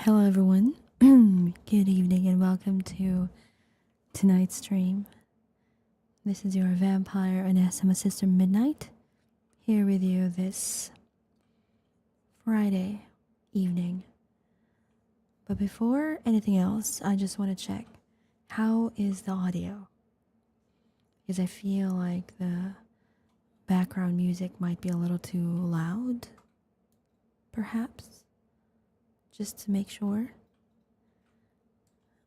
Hello, everyone. Good evening, and welcome to tonight's stream. This is your vampire Anasima Sister Midnight here with you this Friday evening. But before anything else, I just want to check how is the audio? Because I feel like the background music might be a little too loud, perhaps, just to make sure.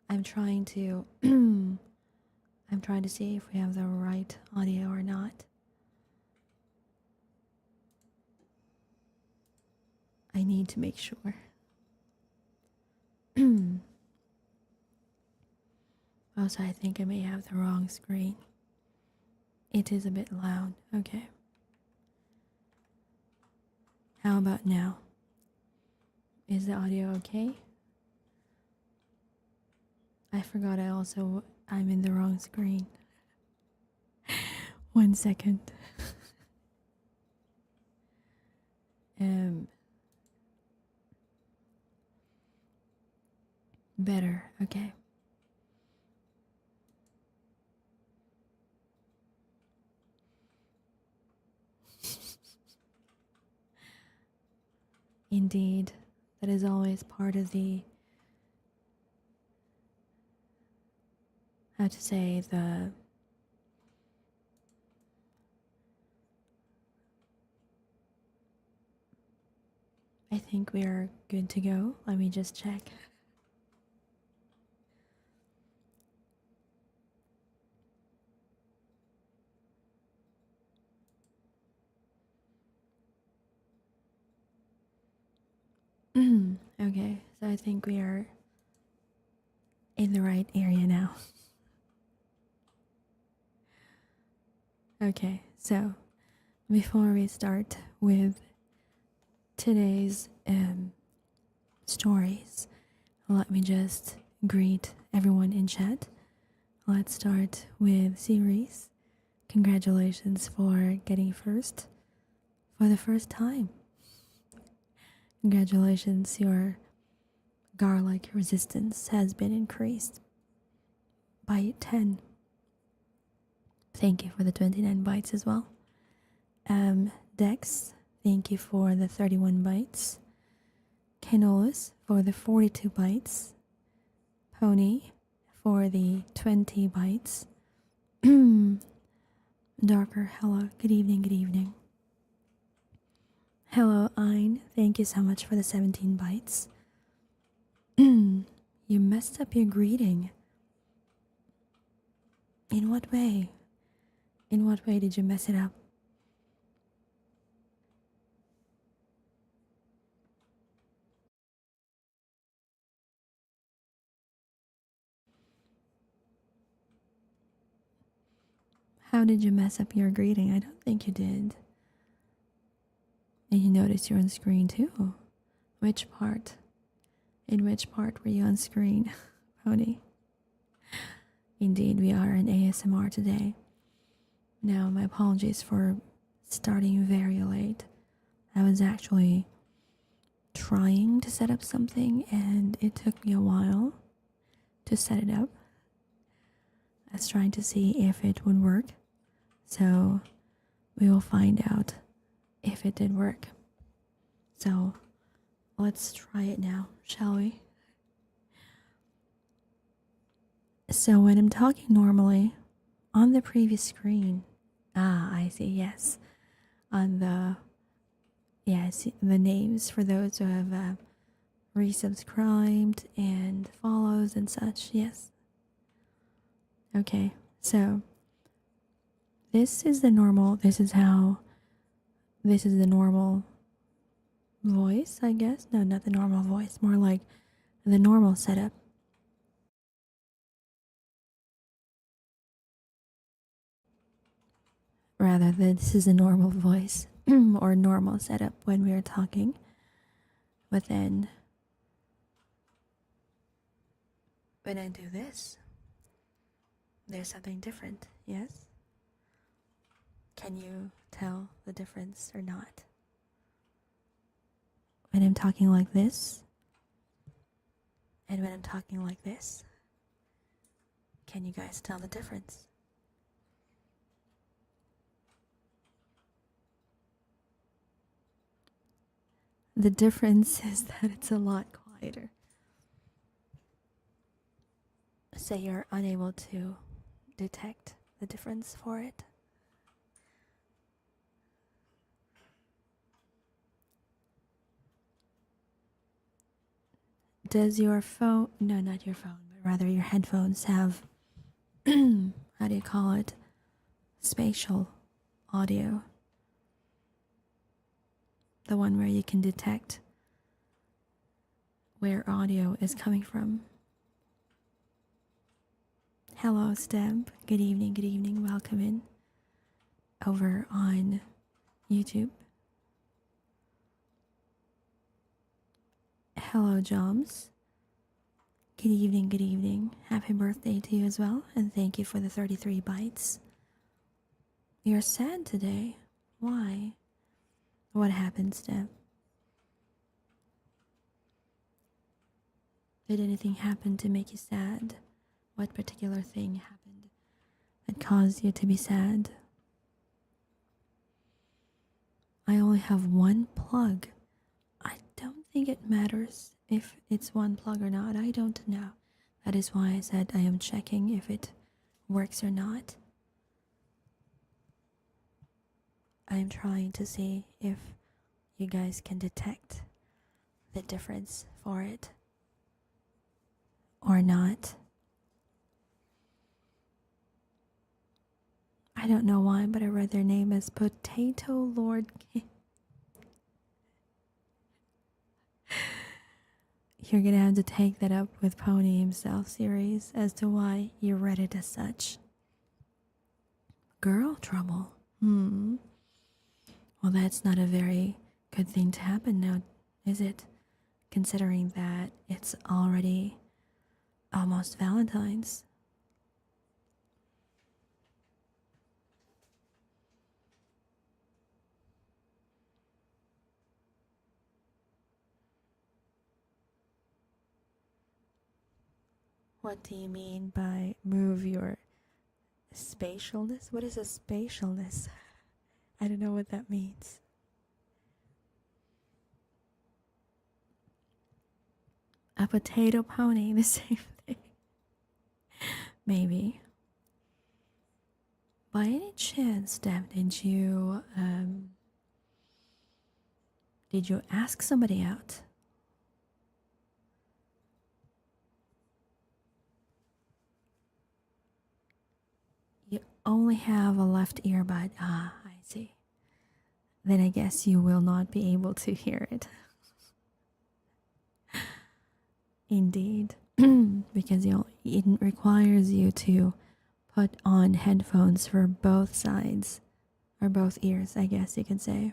I'm trying to see if we have the right audio or not. I need to make sure. Also, I think I may have the wrong screen. It is a bit loud. Okay. How about now? Is the audio okay? I forgot I'm in the wrong screen. 1 second. Better. Okay. Indeed. That is always part of the, how to say, I think we are good to go. Let me just check. Okay, so I think we are in the right area now. Okay, so before we start with today's stories, let me just greet everyone in chat. Let's start with series. Congratulations for getting first for the first time. Congratulations, your garlic resistance has been increased by 10. Thank you for the 29 bytes as well. Dex, thank you for the 31 bytes. Canolas for the 42 bytes. Pony for the 20 bytes. Darker, hello, good evening, good evening. Hello, Ein, thank you so much for the 17 bytes. You messed up your greeting. In what way? In what way did you mess it up? How did you mess up your greeting? I don't think you did. And you noticed you're on screen too. Which part? In which part were you on screen, Pony? Indeed, we are in ASMR today. Now, my apologies for starting very late. I was actually trying to set up something and it took me a while to set it up. I was trying to see if it would work. So we will find out if it did work. So let's try it now, shall we? So when I'm talking normally on the previous screen, I see, yes, on the, yes, the names for those who have resubscribed and follows and such, yes. Okay, so this is the normal, this is the normal voice, I guess. No, not the normal voice, more like the normal setup. Rather, this is a normal voice or normal setup when we are talking. But then when I do this, there's something different, yes? Can you tell the difference or not? When I'm talking like this, and when I'm talking like this, can you guys tell the difference? The difference is that it's a lot quieter. So you're unable to detect the difference for it. Does your phone, no, not your phone, but rather your headphones have, how do you call it? Spatial audio. The one where you can detect where audio is coming from. Hello, Stemp. Good evening, welcome in. Over on YouTube. Hello, Joms. Good evening. Happy birthday to you as well, and thank you for the 33 bytes. You're sad today. Why? What happened, Stemp? Did anything happen to make you sad? What particular thing happened that caused you to be sad? I only have one plug. I don't think it matters if it's one plug or not. I don't know. That is why I said I am checking if it works or not. I'm trying to see if you guys can detect the difference for it or not. I don't know why, but I read their name as Potato Lord King. you're gonna have to take that up with Pony himself, series, as to why you read it as such. Girl trouble. Hmm. Well, that's not a very good thing to happen now, is it? Considering that it's already almost Valentine's. What do you mean by move your spatialness? What is a spatialness? I don't know what that means. A potato pony, the same thing. Maybe. By any chance, Deb, did you ask somebody out? You only have a left earbud. Ah, I see. Then I guess you will not be able to hear it. Indeed. Because it requires you to put on headphones for both sides, or both ears, I guess you could say.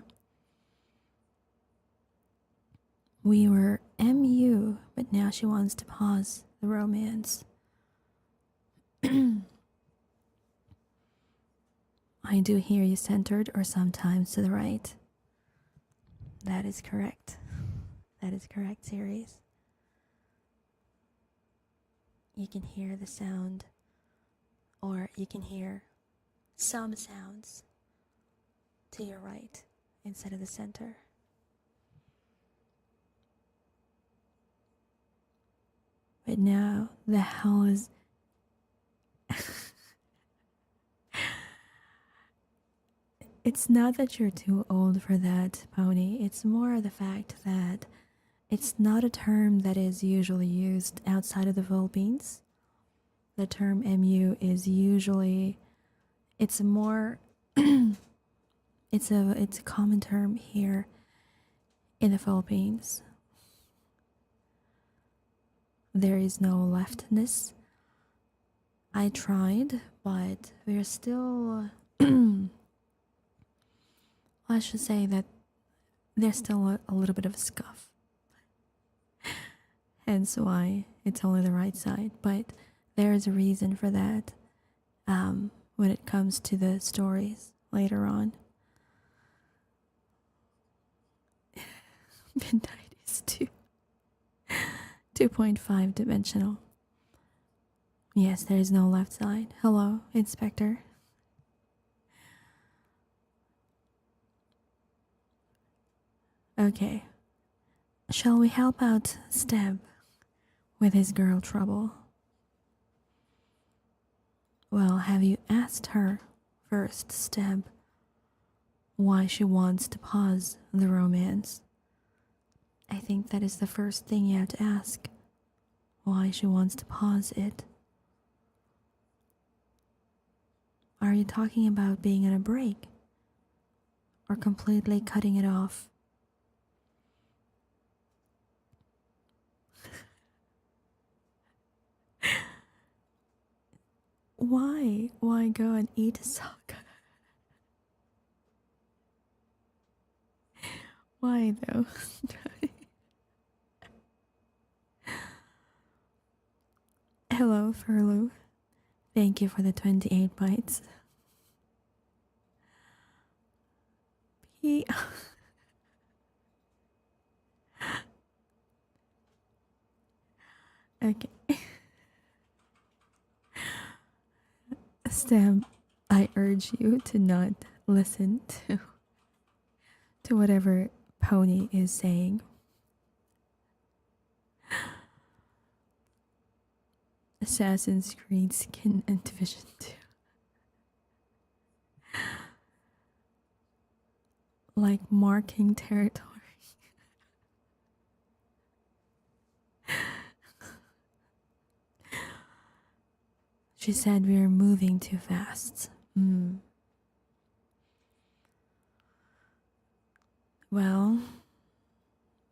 We were MU, but now she wants to pause the romance. I do hear you centered or sometimes to the right. That is correct. That is correct, series. You can hear the sound, or you can hear some sounds to your right instead of the center. But now the hell is it's not that you're too old for that, Pony. It's more the fact that it's not a term that is usually used outside of the Philippines. The term MU is usually, it's more it's a common term here in the Philippines. There is no leftness. I tried, but we're still I should say that there's still a little bit of a scuff. Hence why it's only the right side. But there is a reason for that when it comes to the stories later on. Midnight is 2.5 dimensional. Yes, there is no left side. Hello, Inspector. Okay. Shall we help out Steb with his girl trouble? Well, have you asked her first, Steb, why she wants to pause the romance? I think that is the first thing you have to ask. Why she wants to pause it. Are you talking about being on a break? Or completely cutting it off? Why? Why go and eat a sock? Why though? Hello, Furlu. Thank you for the 28 bites. P. Okay. Stem, I urge you to not listen to whatever Pony is saying. Assassin's Creed Skin and Division 2. Like marking territory. She said we are moving too fast. Well,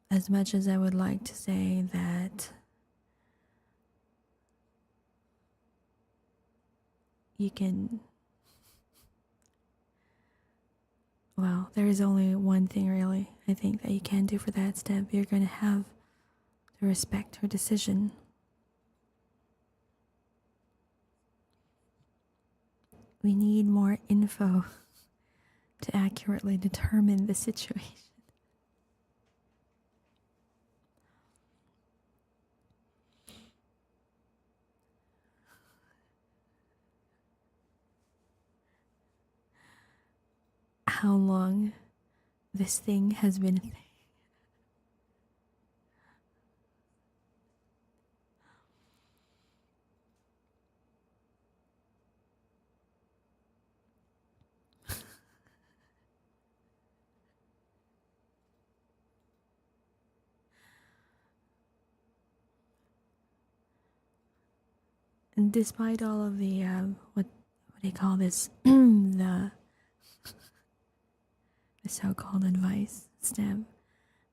As much as I would like to say that you can, well, there is only one thing really I think that you can do for that step. You're going to have to respect her decision. We need more info to accurately determine the situation. How long this thing has been a thing. And despite all of the what do you call this the so-called advice step,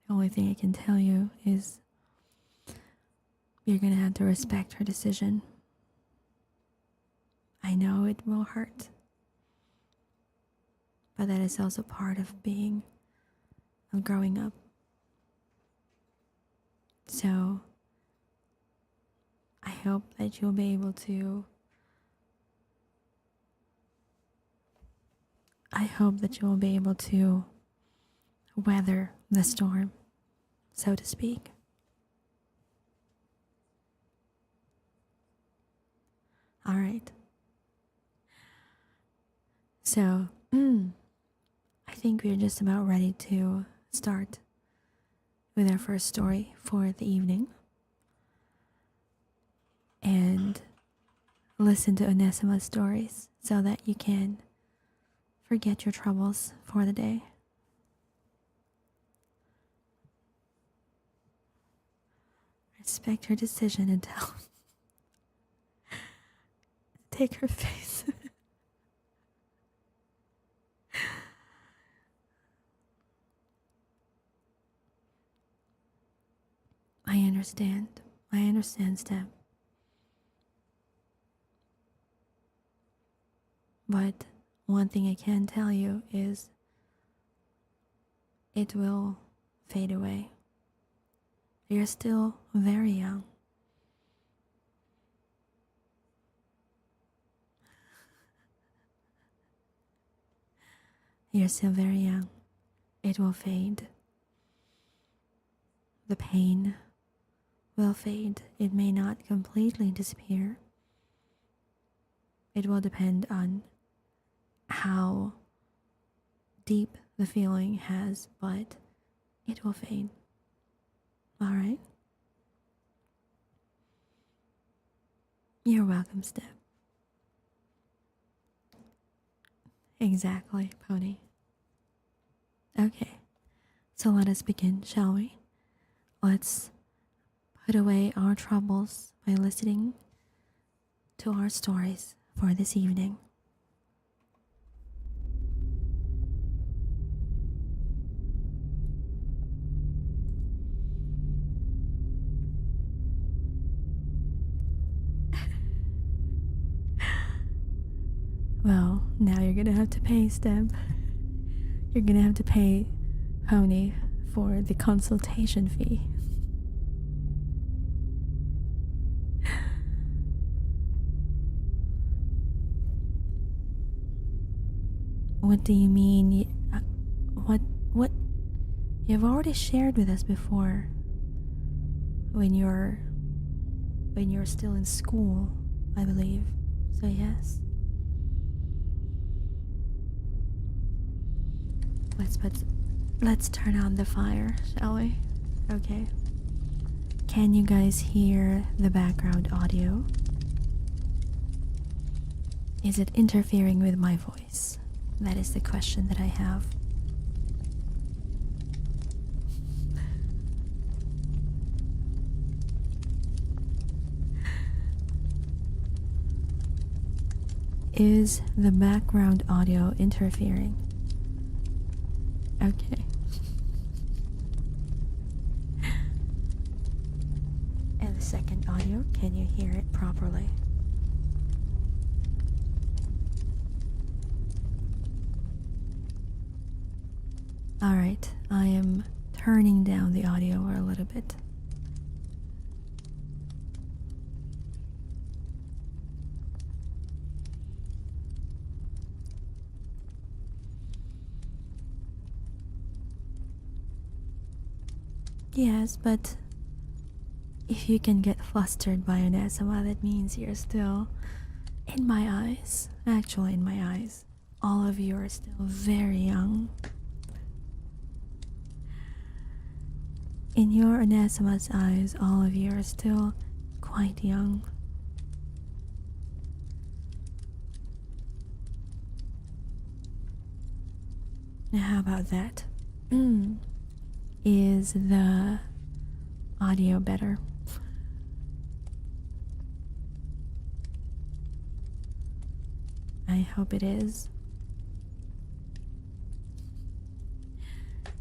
the only thing I can tell you is you're gonna have to respect her decision. I know it will hurt, but that is also part of growing up. So I hope that you'll be able to weather the storm, so to speak. All right. So, I think we're just about ready to start with our first story for the evening. And listen to Onesima's stories so that you can forget your troubles for the day. Respect her decision and tell. Take her face. I understand. Step. But one thing I can tell you is it will fade away. You're still very young. You're still very young. It will fade. The pain will fade. It may not completely disappear. It will depend on how deep the feeling has, but it will fade. All right? You're welcome, Step. Exactly, Pony. Okay, so let us begin, shall we? Let's put away our troubles by listening to our stories for this evening. Well, now you're gonna have to pay, Step. You're gonna have to pay Pony for the consultation fee. What do you mean? What? You've already shared with us before. When you're still in school, I believe. So yes. Let's turn on the fire, shall we? Okay. Can you guys hear the background audio? Is it interfering with my voice? That is the question that I have. Is the background audio interfering? Okay. Alright, I am turning down the audio a little bit. Yes, but if you can get flustered by an ASMR, that means you're still, in my eyes, actually in my eyes, all of you are still very young. In your Onesima's eyes, all of you are still quite young. Now, how about that? Is the audio better? I hope it is.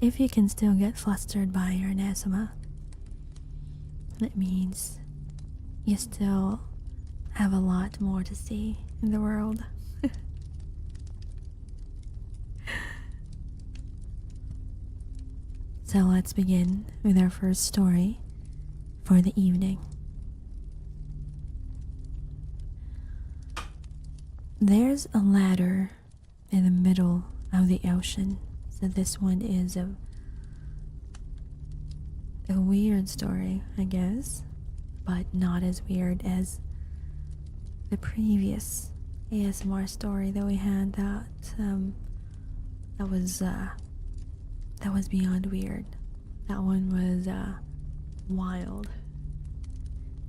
If you can still get flustered by your Nesima, that means you still have a lot more to see in the world. So let's begin with our first story for the evening. There's a ladder in the middle of the ocean. So this one is a weird story, I guess, but not as weird as the previous ASMR story that we had that was beyond weird. That one was wild,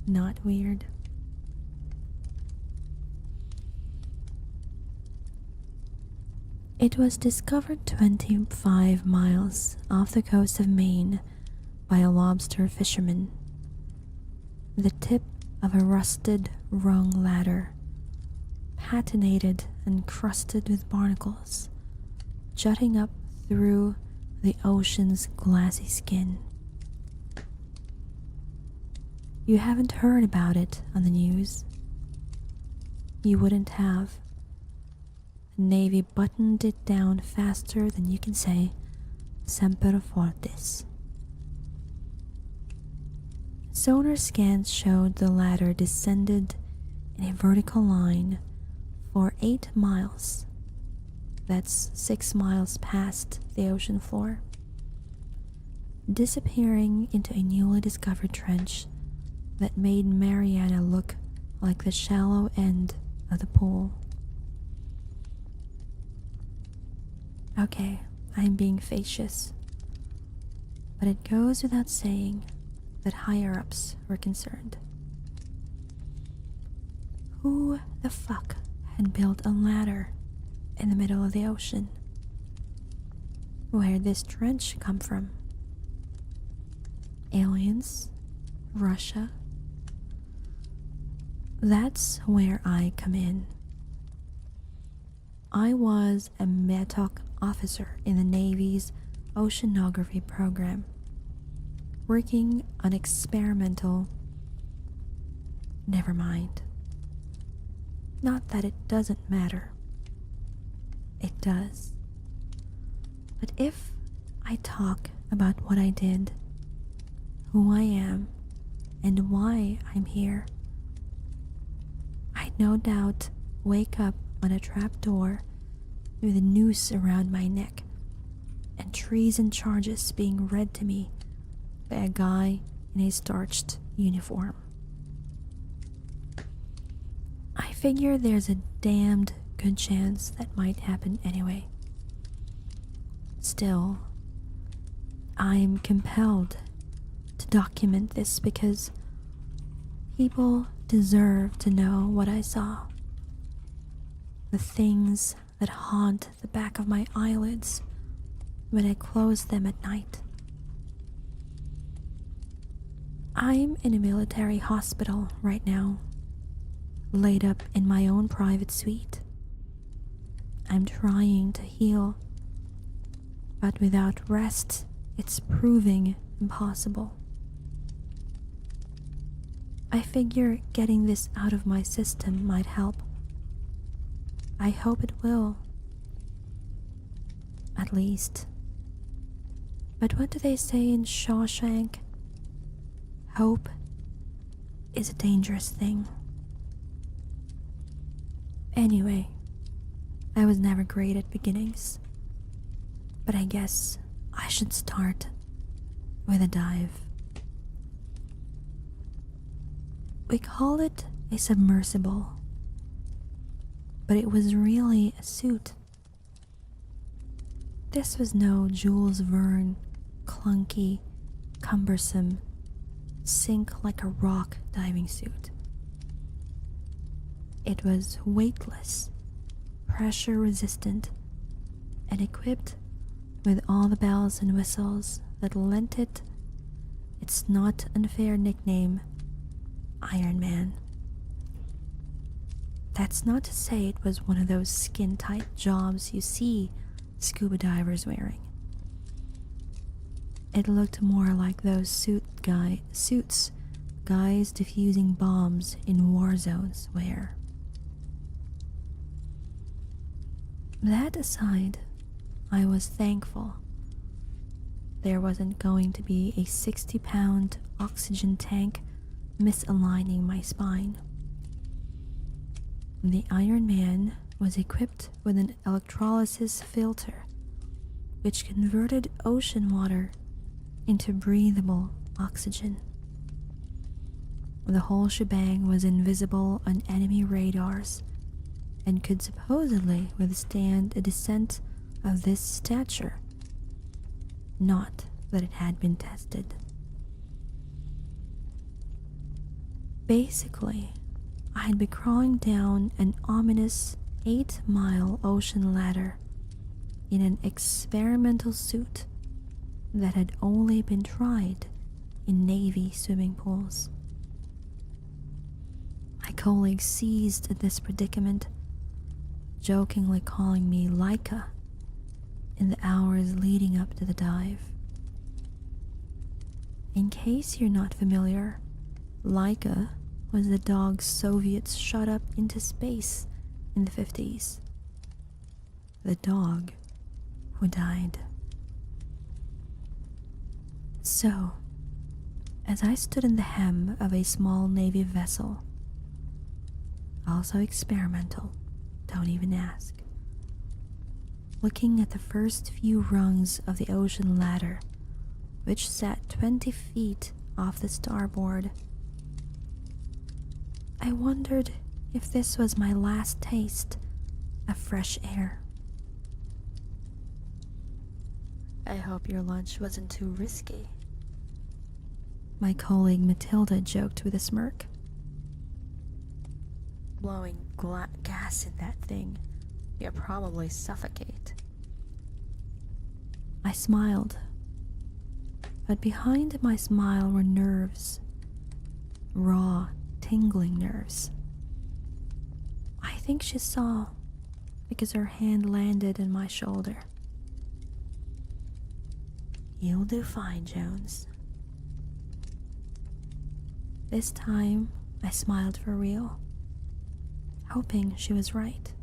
not weird. It was discovered 25 miles off the coast of Maine by a lobster fisherman. The tip of a rusted rung ladder, patinated and crusted with barnacles, jutting up through the ocean's glassy skin. You haven't heard about it on the news. You wouldn't have. The Navy buttoned it down faster than you can say Semper Fortis. Sonar scans showed the ladder descended in a vertical line for 8 miles. That's 6 miles past the ocean floor, disappearing into a newly discovered trench that made Mariana look like the shallow end of the pool. Okay, I'm being facetious, but it goes without saying that higher-ups were concerned. Who the fuck had built a ladder in the middle of the ocean? Where'd this trench come from? Aliens? Russia? That's where I come in. I was a METOC officer in the Navy's oceanography program, working on experimental... Never mind. Not that it doesn't matter. It does. But if I talk about what I did, who I am, and why I'm here, I'd no doubt wake up on a trapdoor with a noose around my neck and treason charges being read to me by a guy in a starched uniform. I figure there's a damned good chance that might happen anyway. Still, I'm compelled to document this because people deserve to know what I saw. The things that haunt the back of my eyelids when I close them at night. I'm in a military hospital right now, laid up in my own private suite. I'm trying to heal, but without rest, it's proving impossible. I figure getting this out of my system might help. I hope it will. At least, But what do they say in Shawshank? Hope is a dangerous thing. Anyway, I was never great at beginnings, but I guess I should start with a dive. We call it a submersible, but it was really a suit. This was no Jules Verne, clunky, cumbersome, sink like a rock diving suit. It was weightless, pressure resistant, and equipped with all the bells and whistles that lent it its not unfair nickname, Iron Man. That's not to say it was one of those skin-tight jobs you see scuba divers wearing. It looked more like those suits guys defusing bombs in war zones wear. That aside, I was thankful there wasn't going to be a 60-pound oxygen tank misaligning my spine. The Iron Man was equipped with an electrolysis filter, which converted ocean water into breathable oxygen. The whole shebang was invisible on enemy radars and could supposedly withstand a descent of this stature. Not that it had been tested. Basically, I'd be crawling down an ominous 8-mile ocean ladder in an experimental suit that had only been tried in Navy swimming pools. My colleagues seized at this predicament, jokingly calling me Laika in the hours leading up to the dive. In case you're not familiar, Laika was the dog Soviets shot up into space in the 50s. The dog who died. So, as I stood in the hem of a small Navy vessel, also experimental, don't even ask, looking at the first few rungs of the ocean ladder, which sat 20 feet off the starboard, I wondered if this was my last taste of fresh air. I hope your lunch wasn't too risky, my colleague Matilda joked with a smirk. Blowing gas in that thing, you'll probably suffocate. I smiled, but behind my smile were nerves, raw, tingling nerves. I think she saw because her hand landed on my shoulder. You'll do fine, Jones. This time, I smiled for real, hoping she was right.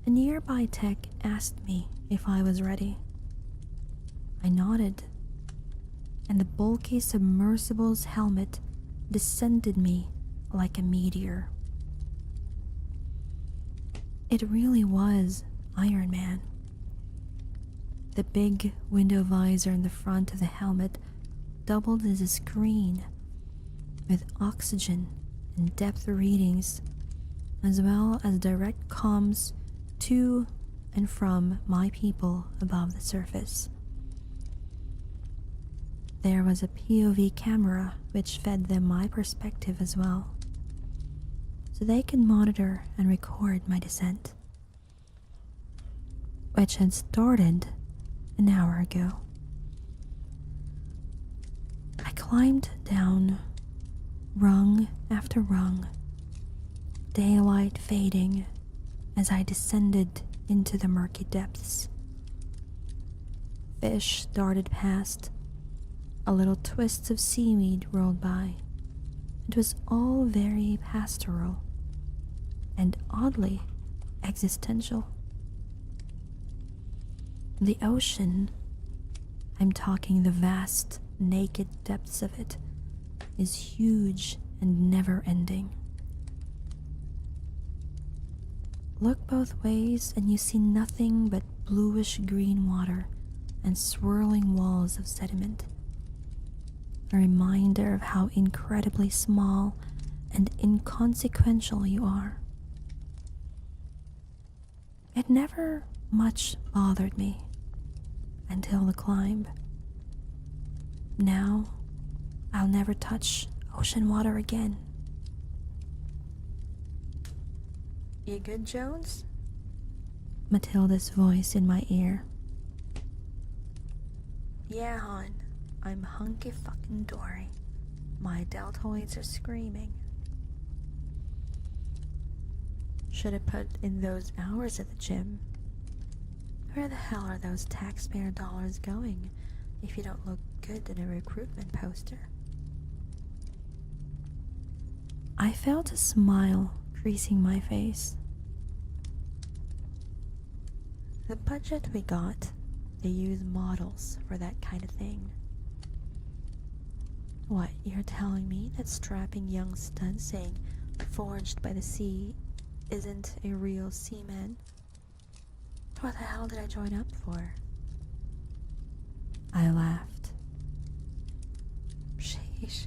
A nearby tech asked me if I was ready. I nodded, and the bulky submersible's helmet descended me like a meteor. It really was Iron Man. The big window visor in the front of the helmet doubled as a screen, with oxygen and depth readings, as well as direct comms to and from my people above the surface. There was a POV camera which fed them my perspective as well, so they could monitor and record my descent, which had started an hour ago. I climbed down rung after rung, daylight fading as I descended into the murky depths. Fish darted past, a little twist of seaweed rolled by. It was all very pastoral and oddly existential. The ocean, I'm talking the vast, naked depths of it, is huge and never ending. Look both ways and you see nothing but bluish green water and swirling walls of sediment. A reminder of how incredibly small and inconsequential you are. It never much bothered me until the climb. Now, I'll never touch ocean water again. You good, Jones? Matilda's voice in my ear. Yeah, hon. I'm hunky fucking dory. My deltoids are screaming. Should have put in those hours at the gym. Where the hell are those taxpayer dollars going if you don't look good in a recruitment poster? I felt a smile creasing my face. The budget we got, they use models for that kind of thing. What, you're telling me that strapping young stud saying forged by the sea isn't a real seaman? What the hell did I join up for? I laughed. Sheesh,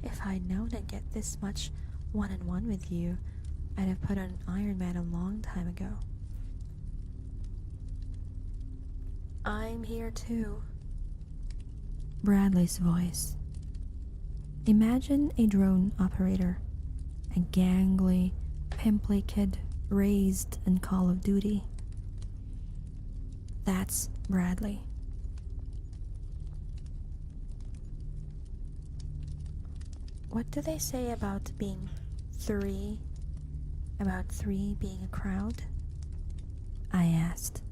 if I'd known I'd get this much one-on-one with you, I'd have put on Iron Man a long time ago. I'm here too. Bradley's voice. Imagine a drone operator, a gangly, pimply kid raised in Call of Duty. That's Bradley. What do they say about being three? About three being a crowd? I asked.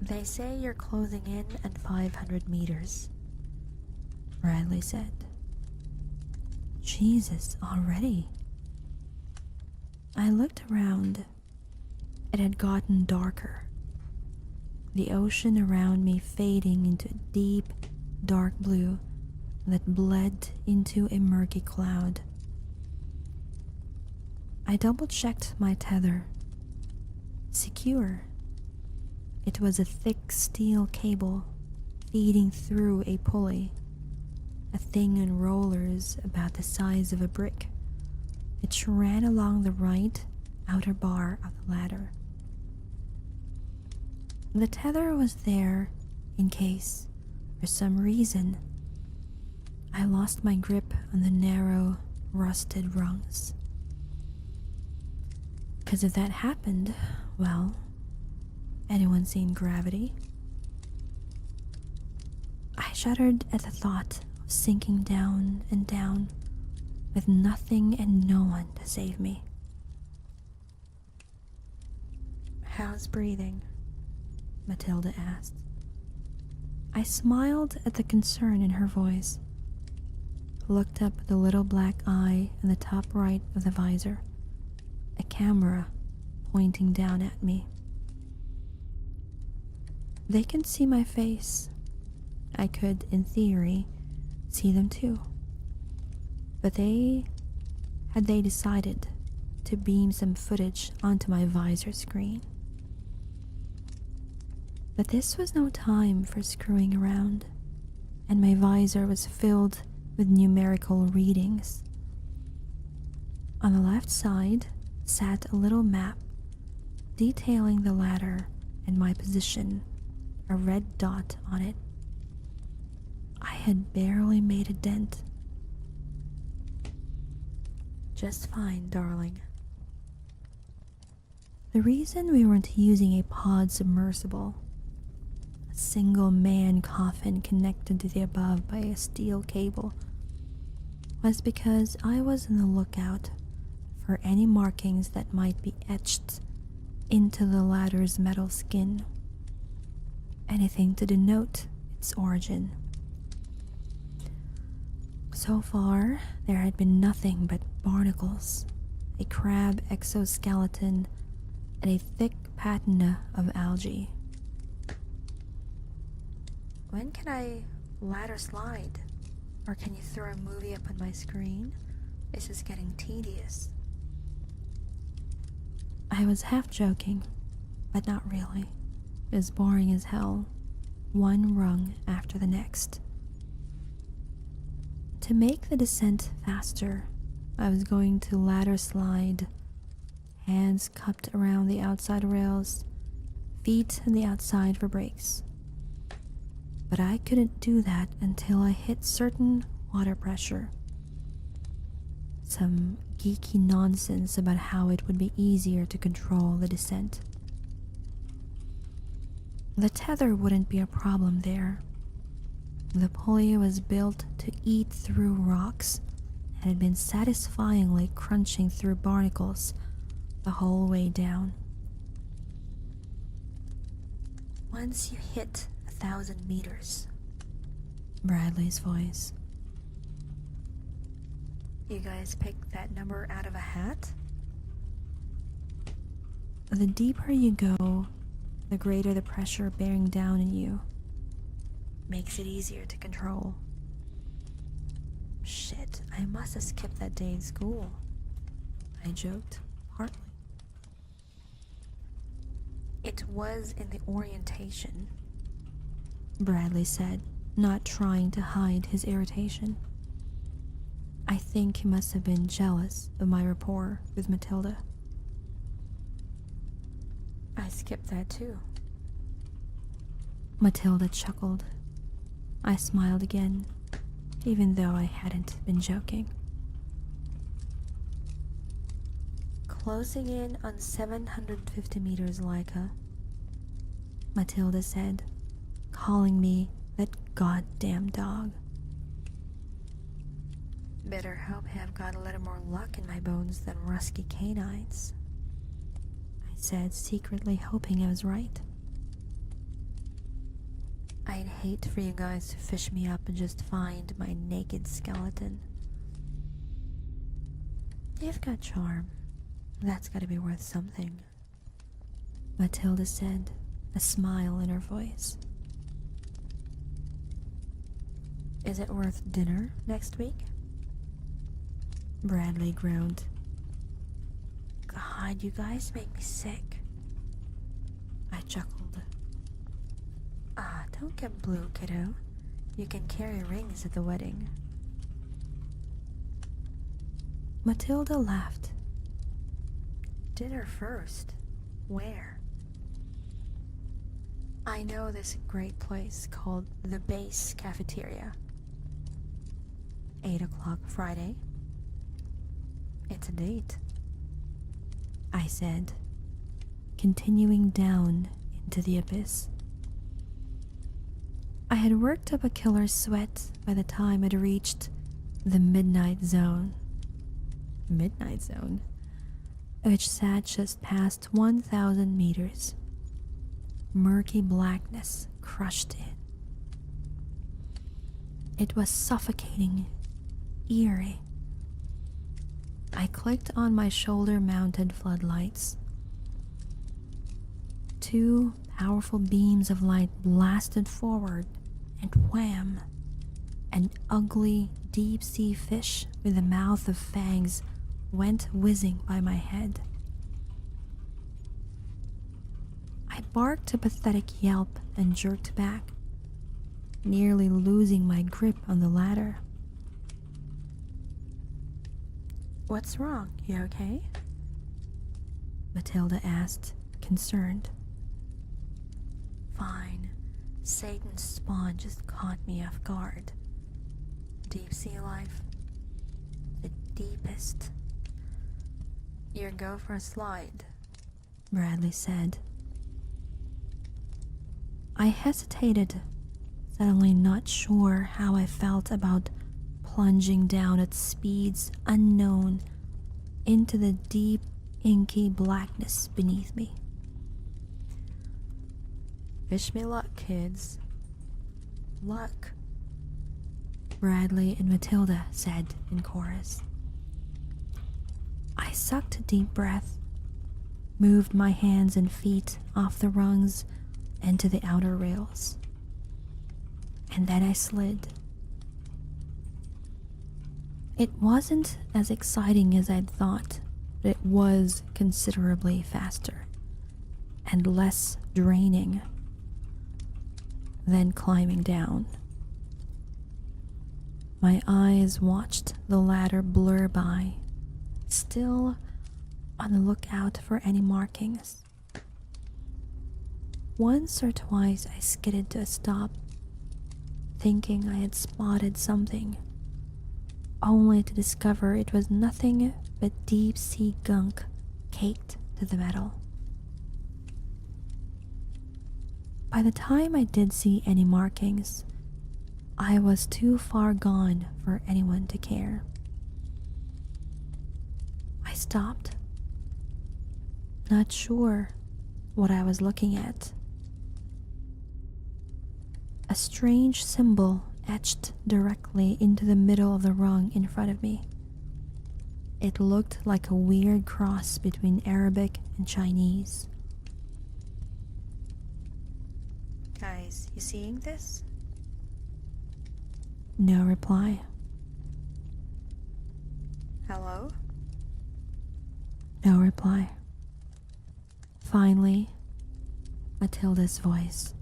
They say you're closing in at 500 meters, Bradley said. Jesus, already? I looked around. It had gotten darker. The ocean around me fading into a deep, dark blue that bled into a murky cloud. I double-checked my tether. Secure. It was a thick steel cable feeding through a pulley, a thing on rollers about the size of a brick. It ran along the right outer bar of the ladder. The tether was there in case, for some reason, I lost my grip on the narrow, rusted rungs. Because if that happened, well, anyone seen Gravity? I shuddered at the thought of sinking down and down with nothing and no one to save me. How's breathing? Matilda asked. I smiled at the concern in her voice, looked up at the little black eye in the top right of the visor, a camera pointing down at me. They can see my face. I could, in theory, see them too. But had they decided to beam some footage onto my visor screen. But this was no time for screwing around, and my visor was filled with numerical readings. On the left side sat a little map detailing the ladder and my position, a red dot on it. I had barely made a dent. Just fine, darling. The reason we weren't using a pod submersible, a single man coffin connected to the above by a steel cable, was because I was on the lookout for any markings that might be etched into the ladder's metal skin. Anything to denote its origin. So far, there had been nothing but barnacles, a crab exoskeleton, and a thick patina of algae. When can I ladder slide? Or can you throw a movie up on my screen? This is getting tedious. I was half joking, but not really. It was boring as hell, one rung after the next. To make the descent faster, I was going to ladder slide, hands cupped around the outside rails, feet on the outside for brakes. But I couldn't do that until I hit certain water pressure. Some geeky nonsense about how it would be easier to control the descent. The tether wouldn't be a problem there. The pulley was built to eat through rocks and had been satisfyingly crunching through barnacles the whole way down. Once you hit 1,000 meters, Bradley's voice. You guys picked that number out of a hat? The deeper you go, the greater the pressure bearing down on you. Makes it easier to control. Shit, I must have skipped that day in school. I joked, partly. It was in the orientation, Bradley said, not trying to hide his irritation. I think he must have been jealous of my rapport with Matilda. I skipped that too. Matilda chuckled. I smiled again, even though I hadn't been joking. Closing in on 750 meters, Laika, Matilda said, calling me that goddamn dog. Better hope I have got a little more luck in my bones than rusky canines, I said, secretly hoping I was right. I'd hate for you guys to fish me up and just find my naked skeleton. You've got charm. That's gotta be worth something, Matilda said, a smile in her voice. Is it worth dinner next week? Bradley groaned. God, you guys make me sick. I chuckled. Ah, don't get blue, kiddo. You can carry rings at the wedding. Matilda laughed. Dinner first. Where? I know this great place called the Base Cafeteria. 8 o'clock Friday. It's a date, I said, continuing down into the abyss. I had worked up a killer sweat by the time I'd reached the midnight zone. Midnight zone? Which sat just past 1,000 meters. Murky blackness crushed in. It was suffocating, eerie. I clicked on my shoulder-mounted floodlights. 2 powerful beams of light blasted forward, and wham! An ugly deep-sea fish with a mouth of fangs went whizzing by my head. I barked a pathetic yelp and jerked back, nearly losing my grip on the ladder. What's wrong? You okay? Matilda asked, concerned. Fine. Satan's spawn just caught me off guard. Deep sea life. The deepest. You go for a slide, Bradley said. I hesitated, suddenly not sure how I felt about plunging down at speeds unknown into the deep, inky blackness beneath me. Wish me luck, kids. Luck, Bradley and Matilda said in chorus. I sucked a deep breath. moved my hands and feet off the rungs and to the outer rails. And then I slid. It wasn't as exciting as I'd thought, but it was considerably faster and less draining than climbing down. My eyes watched the ladder blur by, still on the lookout for any markings. Once or twice I skidded to a stop, thinking I had spotted something, only to discover it was nothing but deep-sea gunk caked to the metal. By the time I did see any markings, I was too far gone for anyone to care. I stopped, not sure what I was looking at. A strange symbol etched directly into the middle of the rung in front of me. It looked like a weird cross between Arabic and Chinese. Guys, you seeing this? No reply. Hello? No reply. Finally, Matilda's voice.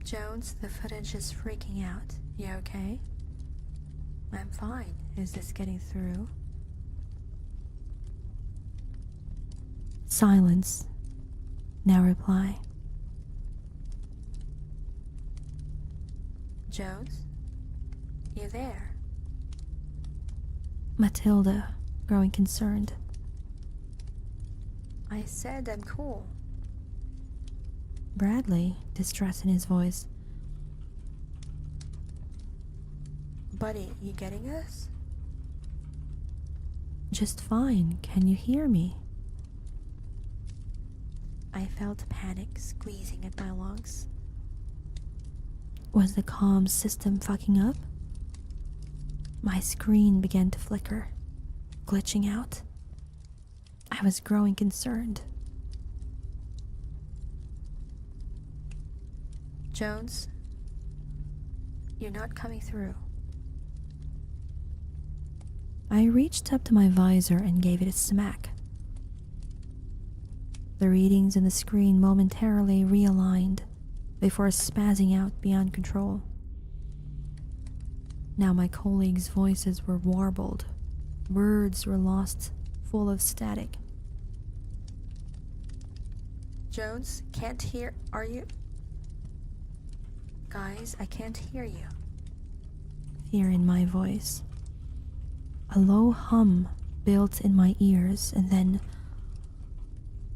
Jones, the footage is freaking out. You okay? I'm fine. Is this getting through? Silence. No reply. Jones? You there? Matilda, growing concerned. I said I'm cool. Bradley, distress in his voice. Buddy, you getting us? Just fine. Can you hear me? I felt panic squeezing at my lungs. Was the comm system fucking up? My screen began to flicker, glitching out. I was growing concerned. Jones, you're not coming through. I reached up to my visor and gave it a smack. The readings in the screen momentarily realigned before spazzing out beyond control. Now my colleagues' voices were warbled. Words were lost, full of static. Jones, can't hear. Are you? Guys, I can't hear you. Fear in my voice. A low hum built in my ears, and then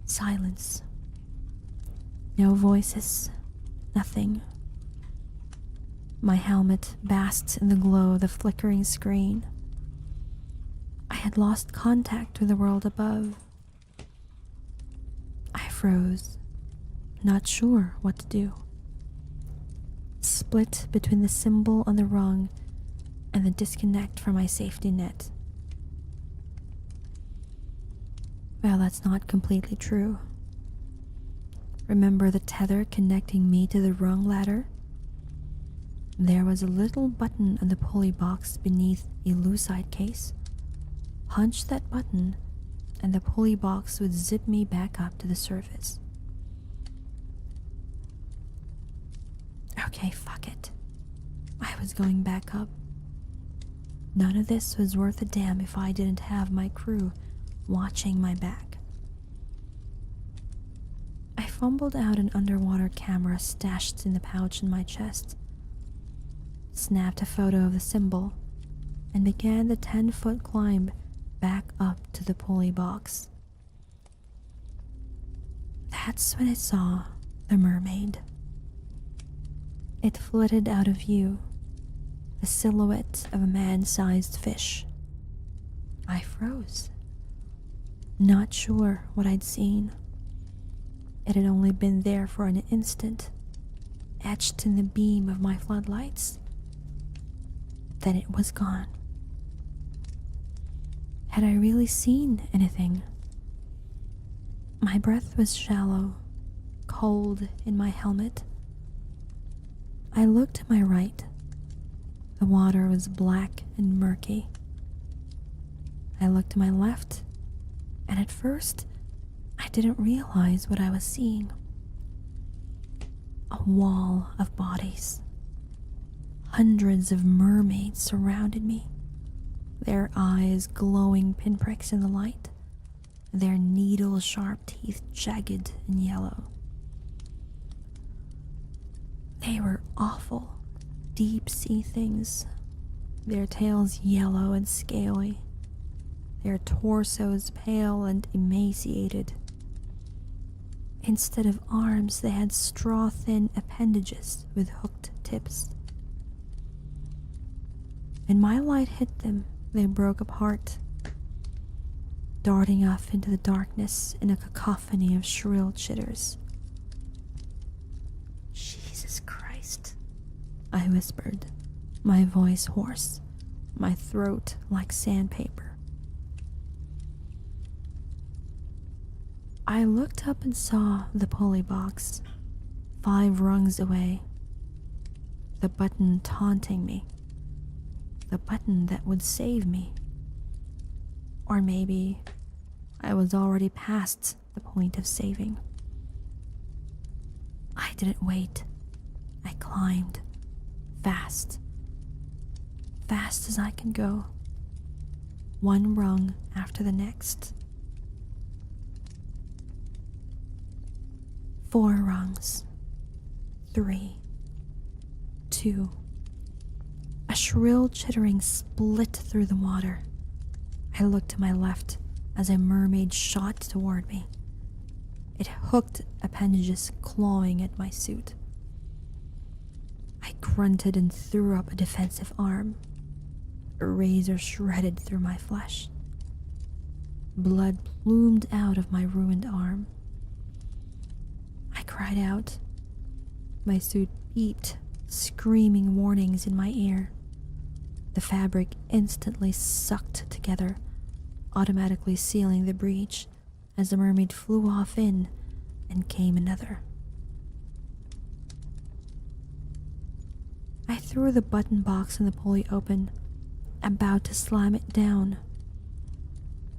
silence. No voices, nothing. My helmet basked in the glow of the flickering screen. I had lost contact with the world above. I froze, not sure what to do. Split between the symbol on the rung and the disconnect from my safety net. Well, that's not completely true. Remember the tether connecting me to the rung ladder? There was a little button on the pulley box beneath a lucite case. Punch that button, and the pulley box would zip me back up to the surface. Okay, fuck it. I was going back up. None of this was worth a damn if I didn't have my crew watching my back. I fumbled out an underwater camera stashed in the pouch in my chest, snapped a photo of the symbol, and began the 10-foot climb back up to the pulley box. That's when I saw the mermaid. It flitted out of view, the silhouette of a man-sized fish. I froze, not sure what I'd seen. It had only been there for an instant, etched in the beam of my floodlights. Then it was gone. Had I really seen anything? My breath was shallow, cold in my helmet. I looked to my right. The water was black and murky. I looked to my left, and at first, I didn't realize what I was seeing. A wall of bodies. Hundreds of mermaids surrounded me, their eyes glowing pinpricks in the light, their needle-sharp teeth jagged and yellow. They were awful, deep-sea things, their tails yellow and scaly, their torsos pale and emaciated. Instead of arms, they had straw-thin appendages with hooked tips. When my light hit them, they broke apart, darting off into the darkness in a cacophony of shrill chitters. Jesus Christ, I whispered, my voice hoarse, my throat like sandpaper. I looked up and saw the pulley box, 5 rungs away. The button taunting me. The button that would save me. Or maybe I was already past the point of saving. I didn't wait. I climbed. Fast. Fast as I can go. One rung after the next. 4 rungs. 3. 2. A shrill chittering split through the water. I looked to my left as a mermaid shot toward me. It hooked appendages clawing at my suit. I grunted and threw up a defensive arm. A razor shredded through my flesh. Blood plumed out of my ruined arm. I cried out. My suit beeped, screaming warnings in my ear. The fabric instantly sucked together, automatically sealing the breach as the mermaid flew off in and came another. I threw the button box in the pulley open, about to slam it down,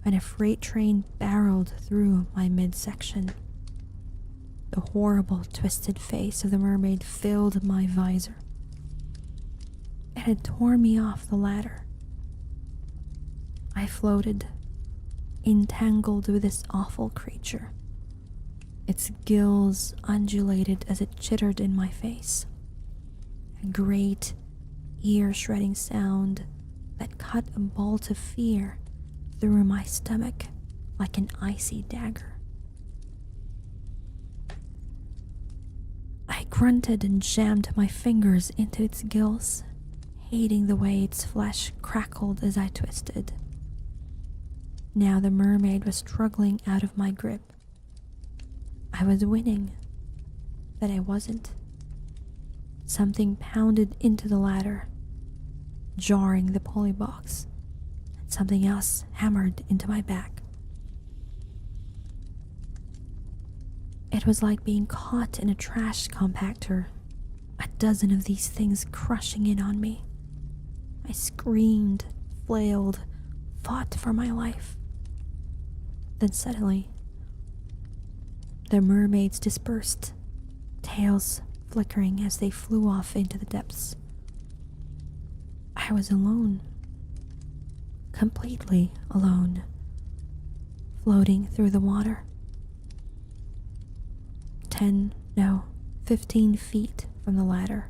when a freight train barreled through my midsection. The horrible, twisted face of the mermaid filled my visor. It had torn me off the ladder. I floated, entangled with this awful creature. Its gills undulated as it chittered in my face. A great, ear-shredding sound that cut a bolt of fear through my stomach like an icy dagger. I grunted and jammed my fingers into its gills, hating the way its flesh crackled as I twisted. Now the mermaid was struggling out of my grip. I was winning, but I wasn't. Something pounded into the ladder, jarring the pulley box, and something else hammered into my back. It was like being caught in a trash compactor, a dozen of these things crushing in on me. I screamed, flailed, fought for my life. Then suddenly, the mermaids dispersed, tails flickering as they flew off into the depths. I was alone. Completely alone. Floating through the water. 15 feet from the ladder.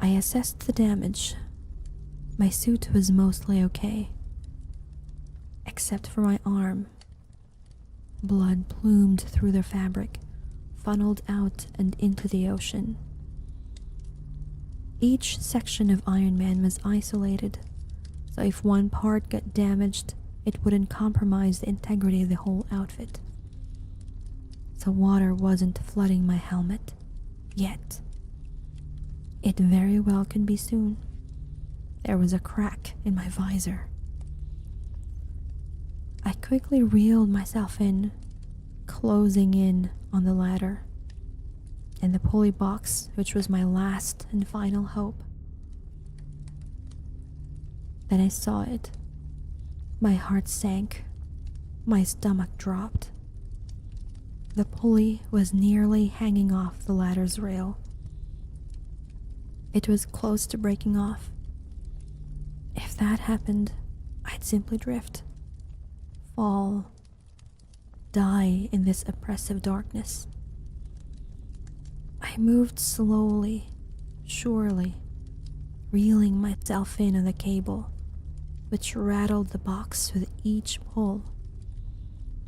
I assessed the damage. My suit was mostly okay. Except for my arm. Blood plumed through the fabric, funneled out and into the ocean. Each section of Iron Man was isolated, so if one part got damaged, it wouldn't compromise the integrity of the whole outfit. So water wasn't flooding my helmet, yet. It very well could be soon. There was a crack in my visor, I quickly reeled myself in, closing in on the ladder and the pulley box, which was my last and final hope. Then I saw it. My heart sank. My stomach dropped. The pulley was nearly hanging off the ladder's rail. It was close to breaking off. If that happened, I'd simply drift, fall, die in this oppressive darkness. I moved slowly, surely, reeling myself in on the cable, which rattled the box with each pull.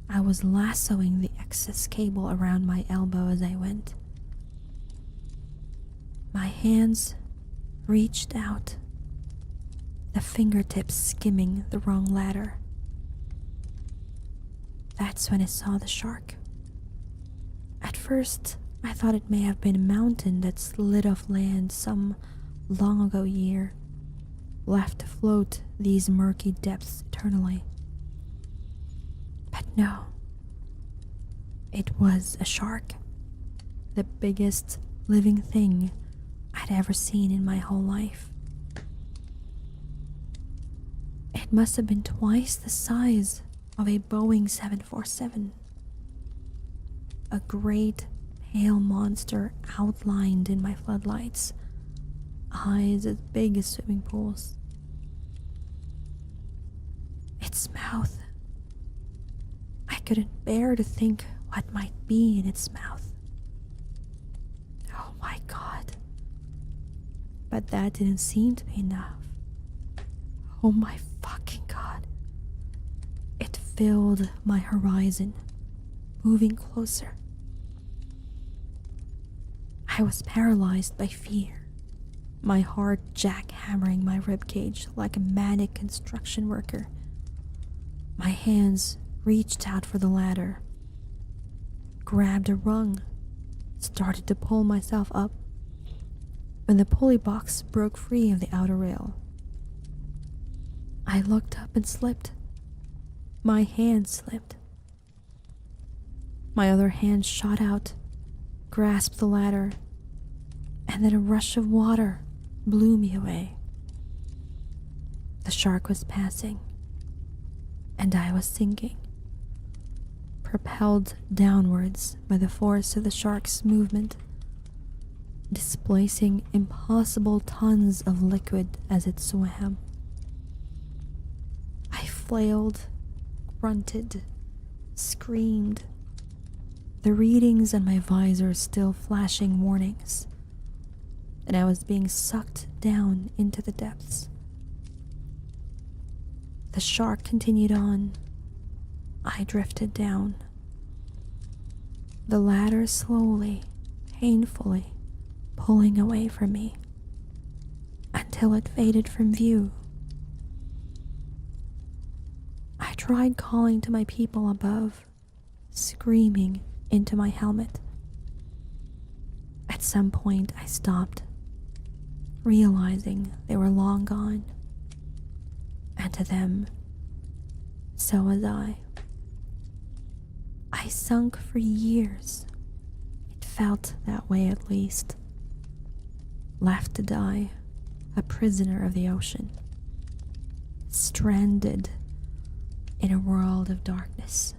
I was lassoing the excess cable around my elbow as I went. My hands reached out, the fingertips skimming the wrong ladder. That's when I saw the shark. At first, I thought it may have been a mountain that slid off land some long ago year, left to float these murky depths eternally. But no, it was a shark, the biggest living thing I'd ever seen in my whole life. It must have been twice the size of a Boeing 747. A great pale monster outlined in my floodlights, eyes as big as swimming pools. Its mouth. I couldn't bear to think what might be in its mouth. Oh my God. But that didn't seem to be enough. Oh my fucking God. It filled my horizon, moving closer. I was paralyzed by fear, my heart jackhammering my ribcage like a manic construction worker. My hands reached out for the ladder, grabbed a rung, started to pull myself up, when the pulley box broke free of the outer rail. I looked up and slipped. My hand slipped. My other hand shot out, grasped the ladder, and then a rush of water blew me away. The shark was passing, and I was sinking, propelled downwards by the force of the shark's movement, displacing impossible tons of liquid as it swam. I flailed, grunted, screamed, the readings on my visor still flashing warnings, and I was being sucked down into the depths. The shark continued on. I drifted down. The ladder slowly, painfully, pulling away from me until it faded from view. I tried calling to my people above, screaming into my helmet. At some point I stopped, realizing they were long gone, and to them, so was I. I sunk for years. It felt that way at least. Left to die, a prisoner of the ocean, stranded in a world of darkness.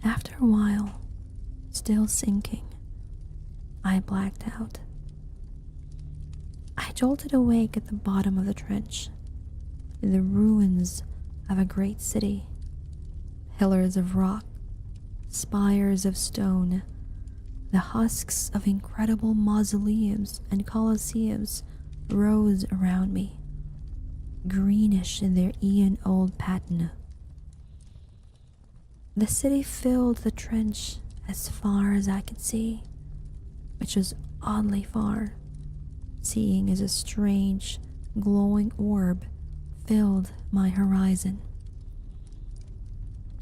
After a while, still sinking, I blacked out. I jolted awake at the bottom of the trench, in the ruins of a great city. Pillars of rock, spires of stone, the husks of incredible mausoleums and colosseums rose around me, greenish in their eon-old patina. The city filled the trench as far as I could see, which was oddly far, seeing as a strange, glowing orb filled my horizon.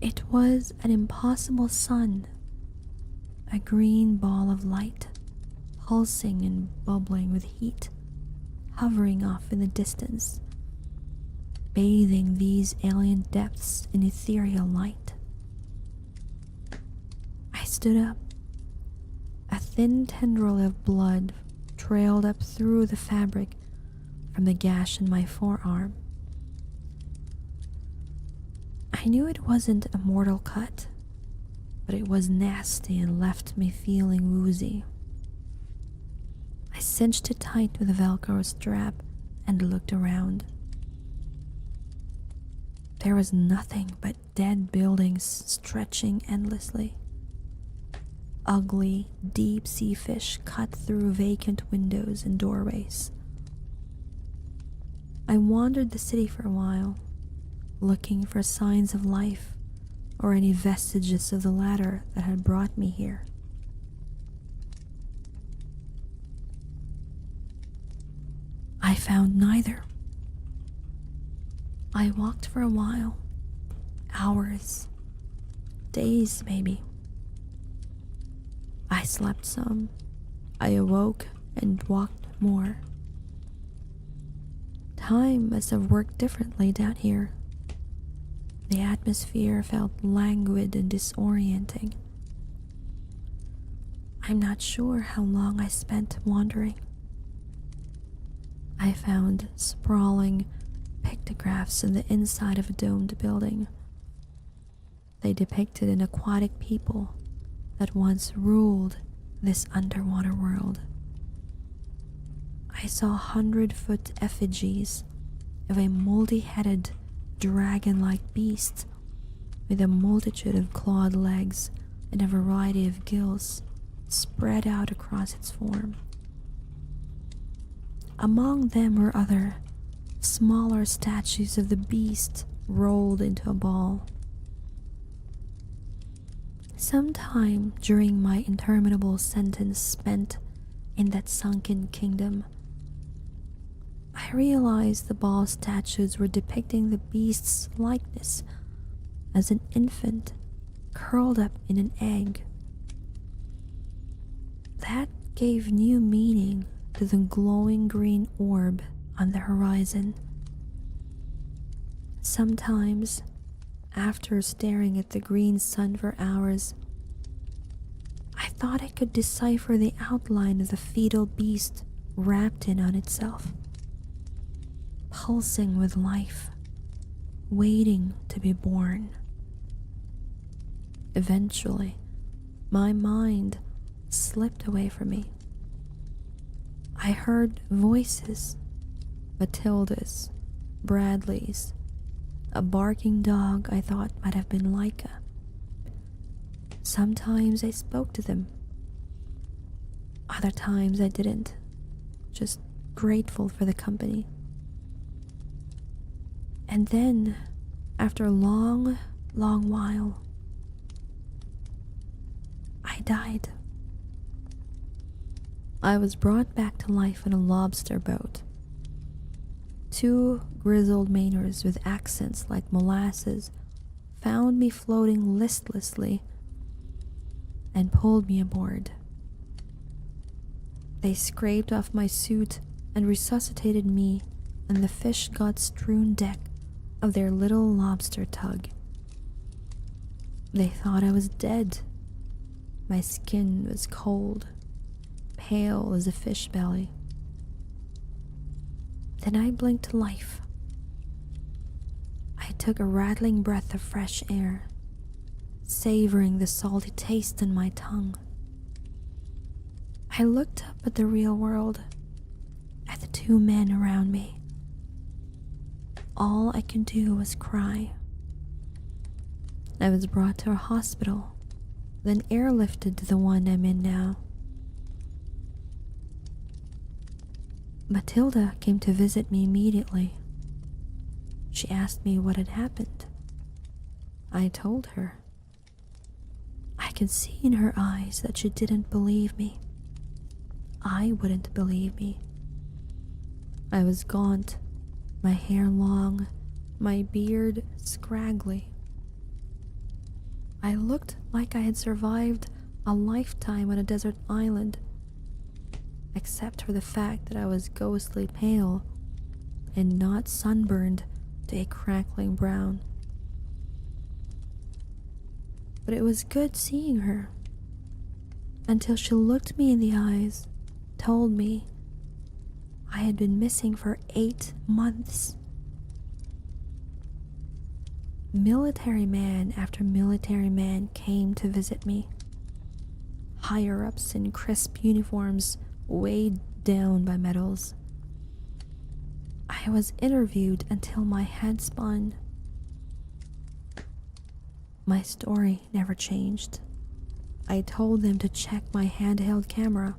It was an impossible sun, a green ball of light, pulsing and bubbling with heat, hovering off in the distance, bathing these alien depths in ethereal light. I stood up. A thin tendril of blood trailed up through the fabric from the gash in my forearm. I knew it wasn't a mortal cut, but it was nasty and left me feeling woozy. I cinched it tight with a Velcro strap and looked around. There was nothing but dead buildings stretching endlessly. Ugly, deep-sea fish cut through vacant windows and doorways. I wandered the city for a while, looking for signs of life or any vestiges of the ladder that had brought me here. I found neither. I walked for a while, hours, days maybe. I slept some. I awoke and walked more. Time must have worked differently down here. The atmosphere felt languid and disorienting. I'm not sure how long I spent wandering. I found sprawling pictographs in the inside of a domed building. They depicted an aquatic people that once ruled this underwater world. I saw 100-foot effigies of a multi-headed dragon-like beast with a multitude of clawed legs and a variety of gills spread out across its form. Among them were other, smaller statues of the beast rolled into a ball. Sometime during my interminable sentence spent in that sunken kingdom, I realized the ball statues were depicting the beast's likeness as an infant curled up in an egg. That gave new meaning to the glowing green orb on the horizon. Sometimes, after staring at the green sun for hours, I thought I could decipher the outline of the fetal beast wrapped in on itself, pulsing with life, waiting to be born. Eventually, my mind slipped away from me. I heard voices, Matilda's, Bradley's, a barking dog I thought might have been Laika. Sometimes I spoke to them. Other times I didn't, just grateful for the company. And then, after a long while, I died. I was brought back to life in a lobster boat. Two grizzled Mainers with accents like molasses found me floating listlessly and pulled me aboard. They scraped off my suit and resuscitated me on the fish god-strewn deck of their little lobster tug. They thought I was dead. My skin was cold, pale as a fish belly. Then I blinked to life. I took a rattling breath of fresh air, savoring the salty taste in my tongue. I looked up at the real world, at the two men around me. All I could do was cry. I was brought to a hospital, then airlifted to the one I'm in now. Matilda came to visit me immediately. She asked me what had happened. I told her. I could see in her eyes that she didn't believe me. I wouldn't believe me. I was gaunt, my hair long, my beard scraggly. I looked like I had survived a lifetime on a desert island, except for the fact that I was ghostly pale and not sunburned to a crackling brown. But it was good seeing her until she looked me in the eyes, told me I had been missing for 8 months. Military man after military man came to visit me. Higher ups in crisp uniforms weighed down by medals. I was interviewed until my head spun. My story never changed. I told them to check my handheld camera.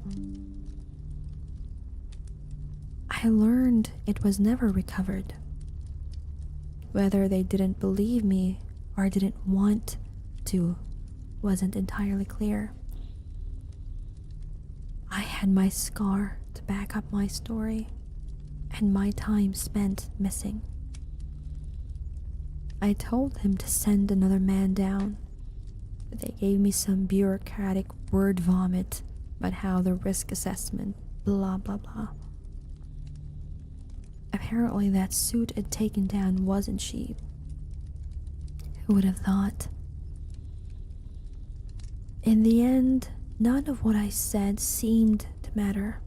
I learned it was never recovered. Whether they didn't believe me or didn't want to wasn't entirely clear. I had my scar to back up my story and my time spent missing. I told them to send another man down, but they gave me some bureaucratic word vomit about how the risk assessment, blah blah blah. Apparently that suit had taken down wasn't cheap. Who would have thought? In the end, none of what I said seemed to matter.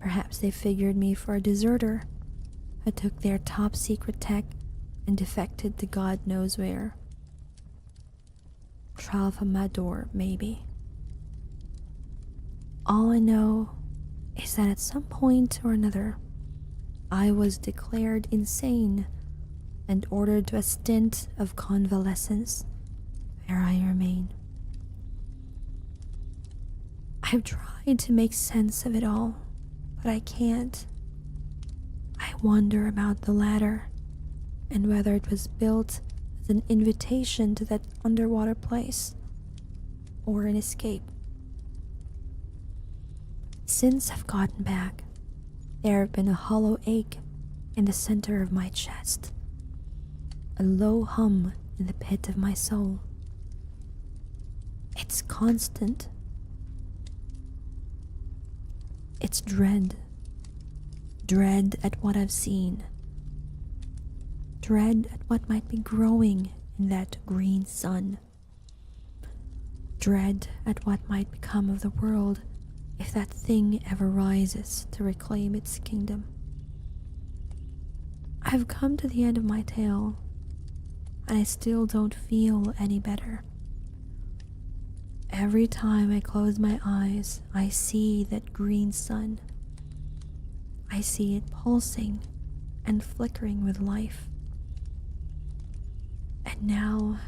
Perhaps they figured me for a deserter who took their top secret tech and defected to God knows where. Travamador, maybe. All I know is that at some point or another, I was declared insane and ordered to a stint of convalescence, where I remain. I've tried to make sense of it all, but I can't. I wonder about the ladder and whether it was built as an invitation to that underwater place or an escape. Since I've gotten back, there have been a hollow ache in the center of my chest, a low hum in the pit of my soul. It's constant. It's dread. Dread at what I've seen. Dread at what might be growing in that green sun. Dread at what might become of the world if that thing ever rises to reclaim its kingdom. I've come to the end of my tale, and I still don't feel any better. Every time I close my eyes, I see that green sun. I see it pulsing and flickering with life. And now,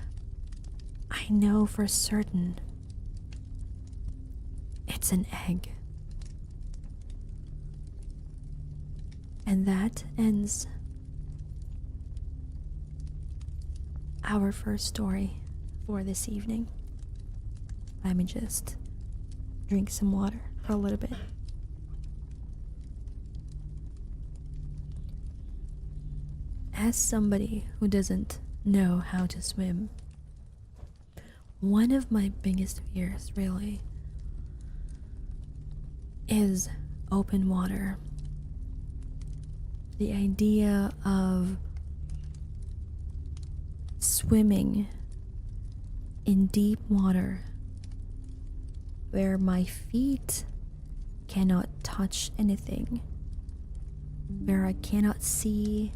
I know for certain it's an egg. And that ends our first story for this evening. Let me just drink some water for a little bit. As somebody who doesn't know how to swim, one of my biggest fears really is open water. The idea of swimming in deep water where my feet cannot touch anything, where I cannot see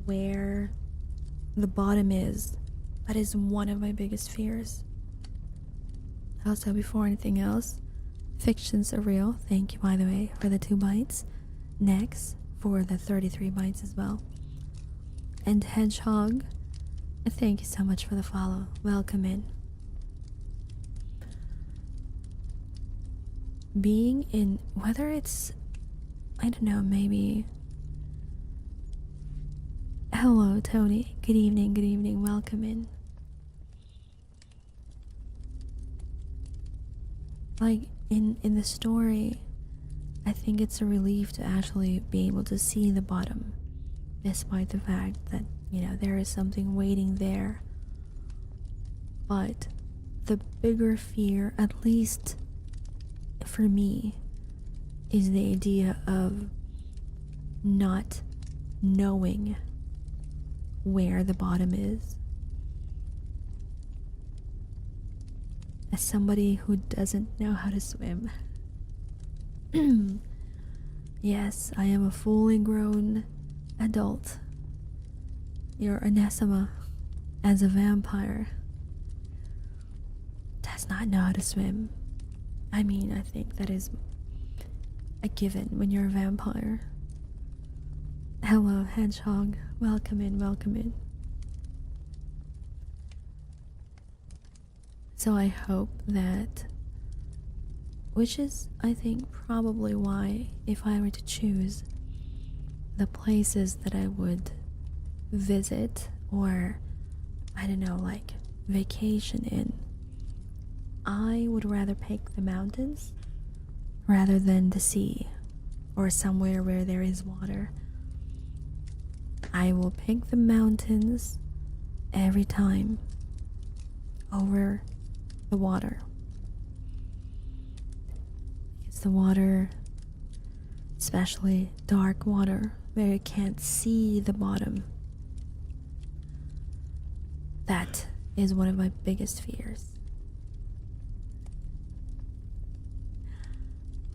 where the bottom is, that is one of my biggest fears. Also, before anything else, fictions are real. Thank you, by the way, for the 2 bites. Next, for the 33 bites as well. And Hedgehog, thank you so much for the follow. Welcome in. Being in, whether it's, I don't know, maybe. Hello, Tony. Good evening, welcome in. Like, in the story, I think it's a relief to actually be able to see the bottom, despite the fact that, you know, there is something waiting there. But the bigger fear, at least for me, is the idea of not knowing where the bottom is. As somebody who doesn't know how to swim, yes, I am a fully grown adult. Your anathema as a vampire does not know how to swim. I mean, I think that is a given when you're a vampire. Hello, Hedgehog. Welcome in, welcome in. So I hope that, which is, I think, probably why, if I were to choose the places that I would visit or, I don't know, like vacation in, I would rather pick the mountains rather than the sea or somewhere where there is water. I will pick the mountains every time over the water. It's the water, especially dark water, where you can't see the bottom. That is one of my biggest fears.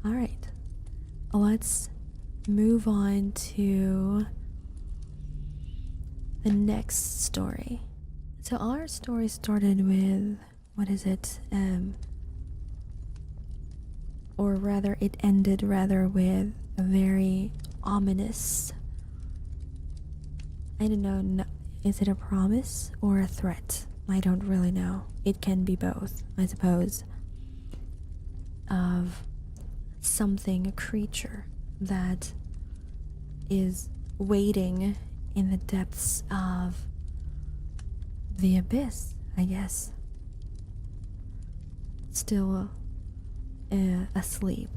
Alright, let's move on to the next story. So our story started with, what is it? Or rather, it ended rather with a very ominous, I don't know, is it a promise or a threat? I don't really know. It can be both, I suppose. Of something, a creature that is waiting in the depths of the abyss, I guess. Still asleep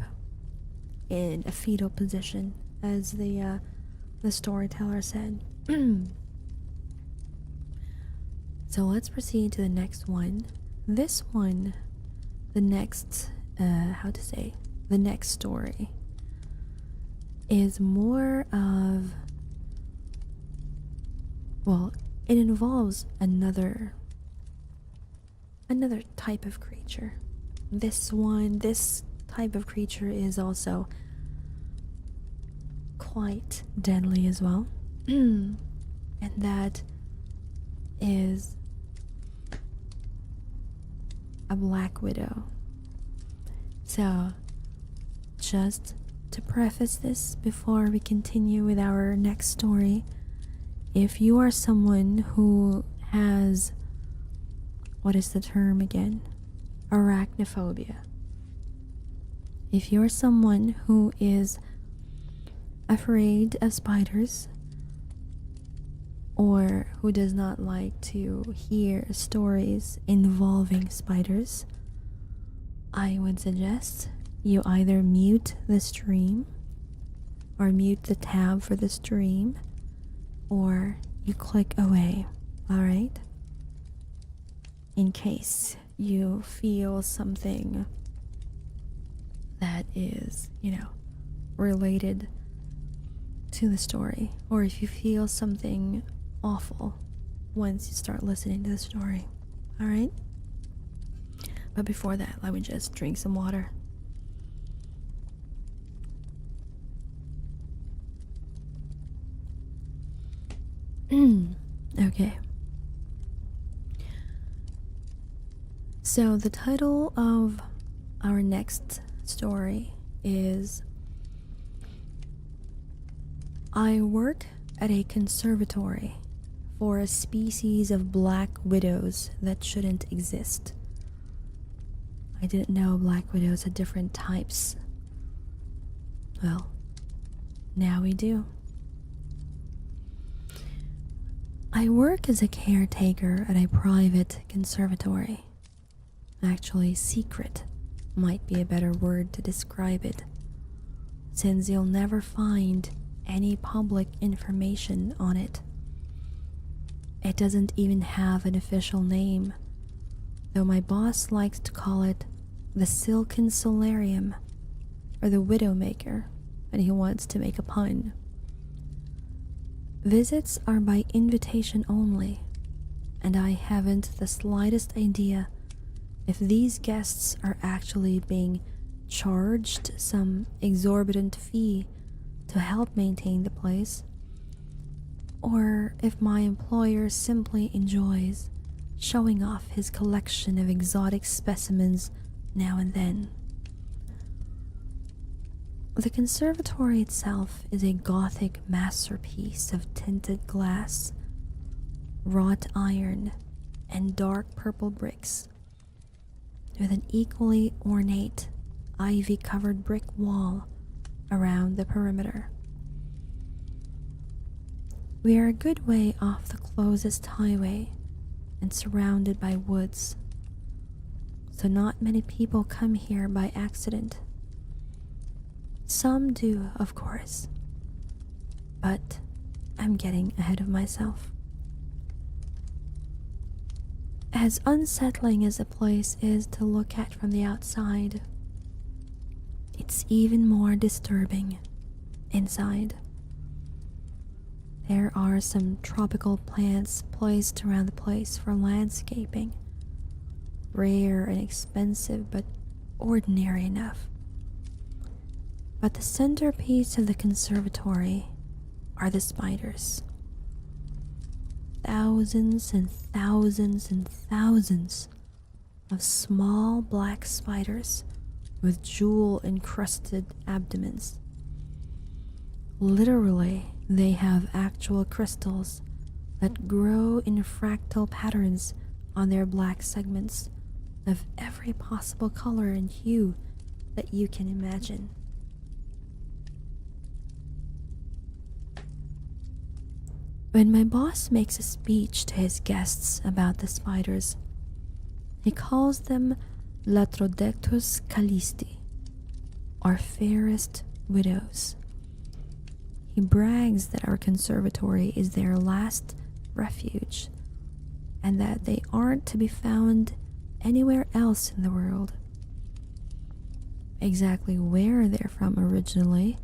in a fetal position, as the storyteller said. So let's proceed to the next one. This one, the next, the next story is more of, well, it involves another type of creature. This type of creature is also quite deadly as well. And that is a black widow. So, just to preface this before we continue with our next story, if you are someone who has, what is the term again? Arachnophobia. If you're someone who is afraid of spiders, or who does not like to hear stories involving spiders, I would suggest you either mute the stream or mute the tab for the stream, or you click away, alright? In case you feel something that is, related to the story, or if you feel something awful once you start listening to the story, alright? But before that, let me just drink some water. Okay. So the title of our next story is I work at a conservatory for a species of black widows that shouldn't exist. I didn't know black widows had different types. Well, now we do. I work as a caretaker at a private conservatory. Actually, secret might be a better word to describe it, since you'll never find any public information on it. It doesn't even have an official name, though my boss likes to call it the Silken Solarium, or the Widowmaker, and he wants to make a pun. Visits are by invitation only, and I haven't the slightest idea if these guests are actually being charged some exorbitant fee to help maintain the place, or if my employer simply enjoys showing off his collection of exotic specimens now and then. The conservatory itself is a Gothic masterpiece of tinted glass, wrought iron, and dark purple bricks, with an equally ornate, ivy-covered brick wall around the perimeter. We are a good way off the closest highway and surrounded by woods, so not many people come here by accident. Some do, of course, but I'm getting ahead of myself. As unsettling as the place is to look at from the outside, it's even more disturbing inside. There are some tropical plants placed around the place for landscaping, rare and expensive but ordinary enough. But the centerpiece of the conservatory are the spiders. Thousands and thousands and thousands of small black spiders with jewel-encrusted abdomens. Literally, they have actual crystals that grow in fractal patterns on their black segments of every possible color and hue that you can imagine. When my boss makes a speech to his guests about the spiders, he calls them Latrodectus calisti, or fairest widows. He brags that our conservatory is their last refuge, and that they aren't to be found anywhere else in the world. Exactly where they're from originally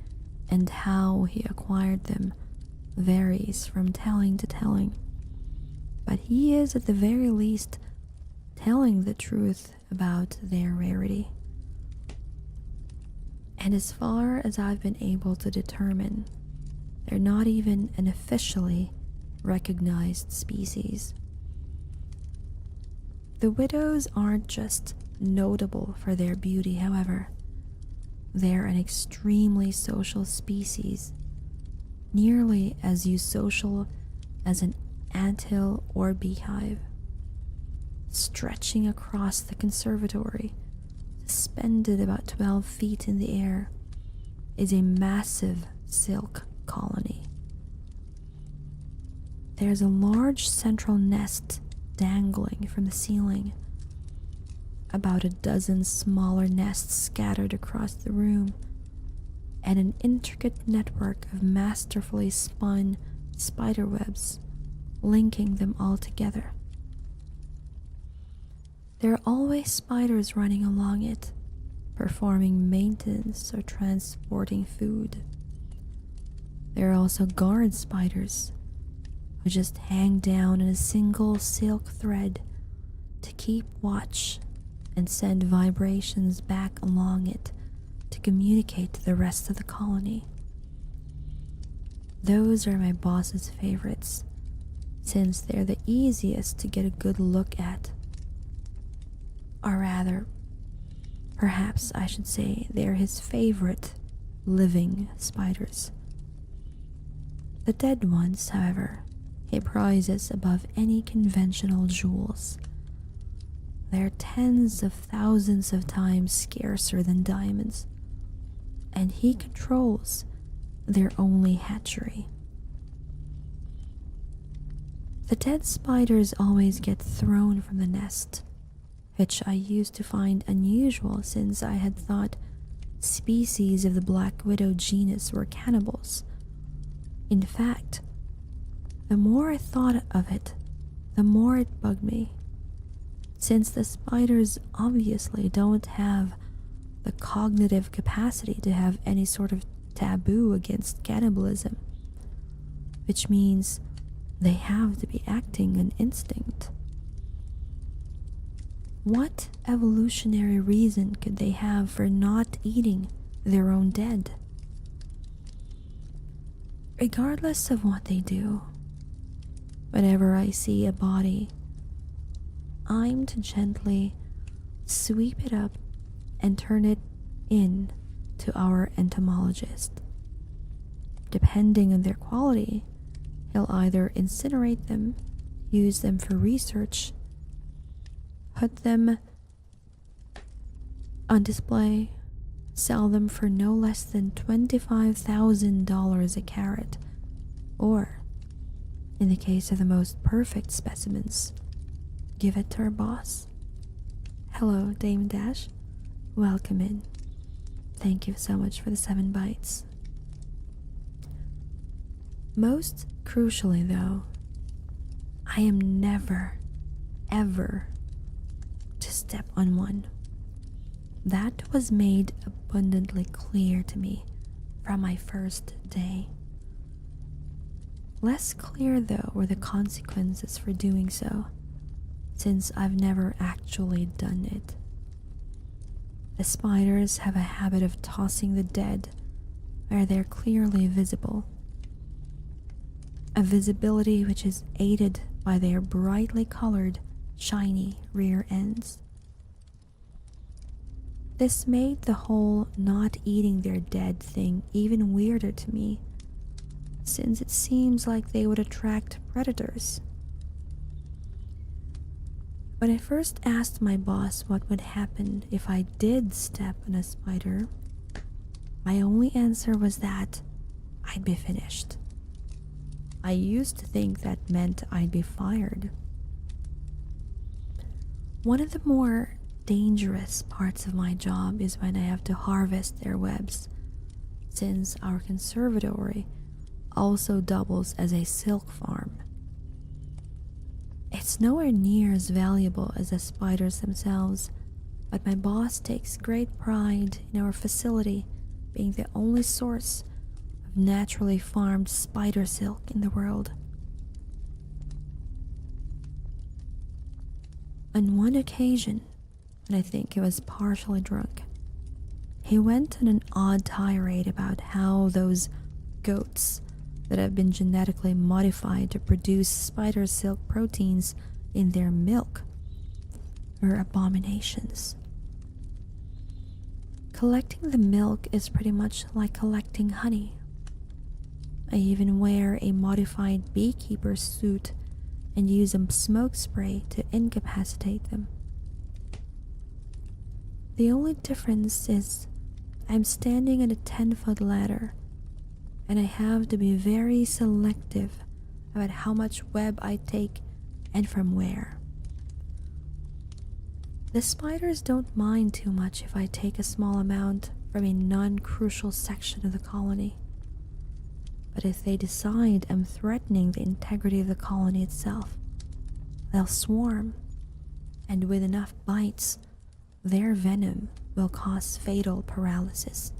and how he acquired them varies from telling to telling, but he is at the very least telling the truth about their rarity. And as far as I've been able to determine, they're not even an officially recognized species. The widows aren't just notable for their beauty, however. They're an extremely social species, nearly as eusocial as an anthill or beehive. Stretching across the conservatory, suspended about 12 feet in the air, is a massive silk colony. There's a large central nest dangling from the ceiling, about a dozen smaller nests scattered across the room, and an intricate network of masterfully spun spider webs linking them all together. There are always spiders running along it, performing maintenance or transporting food. There are also guard spiders who just hang down in a single silk thread to keep watch and send vibrations back along it to communicate to the rest of the colony. Those are my boss's favorites, since they're the easiest to get a good look at. Or rather, perhaps I should say they're his favorite living spiders. The dead ones, however, he prizes above any conventional jewels. They're tens of thousands of times scarcer than diamonds, and he controls their only hatchery. The dead spiders always get thrown from the nest, which I used to find unusual since I had thought species of the black widow genus were cannibals. In fact, the more I thought of it, the more it bugged me, since the spiders obviously don't have the cognitive capacity to have any sort of taboo against cannibalism. which means they have to be acting on instinct. What evolutionary reason could they have for not eating their own dead? Regardless of what they do, whenever I see a body, I'm to gently sweep it up and turn it in to our entomologist. Depending on their quality, he'll either incinerate them, use them for research, put them on display, sell them for no less than $25,000 a carat, or, in the case of the most perfect specimens, give it to our boss. Hello, Dame Dash. Welcome in. Thank you so much for the 7 bites. Most crucially, though, I am never, ever to step on one. That was made abundantly clear to me from my first day. Less clear, though, were the consequences for doing so, since I've never actually done it. The spiders have a habit of tossing the dead where they're clearly visible, a visibility which is aided by their brightly colored, shiny rear ends. This made the whole not eating their dead thing even weirder to me, since it seems like they would attract predators. When I first asked my boss what would happen if I did step on a spider, my only answer was that I'd be finished. I used to think that meant I'd be fired. One of the more dangerous parts of my job is when I have to harvest their webs, since our conservatory also doubles as a silk farm. It's nowhere near as valuable as the spiders themselves, but my boss takes great pride in our facility being the only source of naturally farmed spider silk in the world. On one occasion, and I think he was partially drunk, he went on an odd tirade about how those goats that have been genetically modified to produce spider silk proteins in their milk were abominations. Collecting the milk is pretty much like collecting honey. I even wear a modified beekeeper suit and use a smoke spray to incapacitate them. The only difference is I'm standing on a 10-foot ladder, and I have to be very selective about how much web I take and from where. The spiders don't mind too much if I take a small amount from a non-crucial section of the colony. But if they decide I'm threatening the integrity of the colony itself, they'll swarm, and with enough bites, their venom will cause fatal paralysis.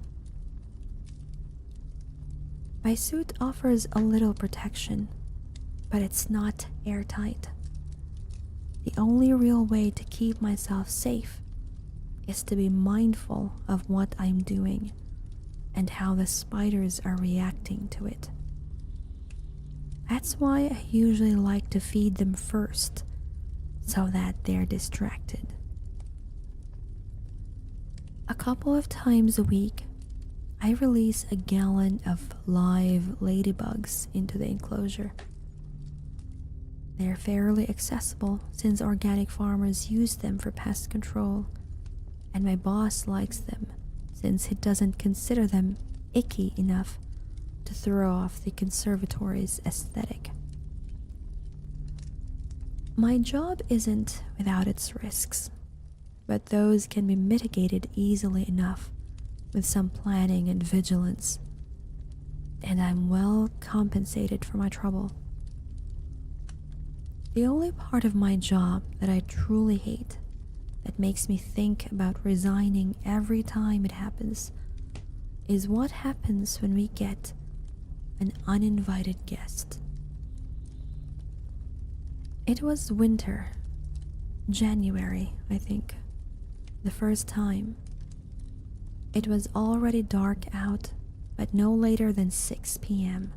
My suit offers a little protection, but it's not airtight. The only real way to keep myself safe is to be mindful of what I'm doing and how the spiders are reacting to it. That's why I usually like to feed them first, so that they're distracted. A couple of times a week, I release a gallon of live ladybugs into the enclosure. They're fairly accessible since organic farmers use them for pest control, and my boss likes them since he doesn't consider them icky enough to throw off the conservatory's aesthetic. My job isn't without its risks, but those can be mitigated easily enough with some planning and vigilance, and I'm well compensated for my trouble. The only part of my job that I truly hate, that makes me think about resigning every time it happens, is what happens when we get an uninvited guest. It was winter, January, I think, the first time. It was already dark out, but no later than 6 p.m.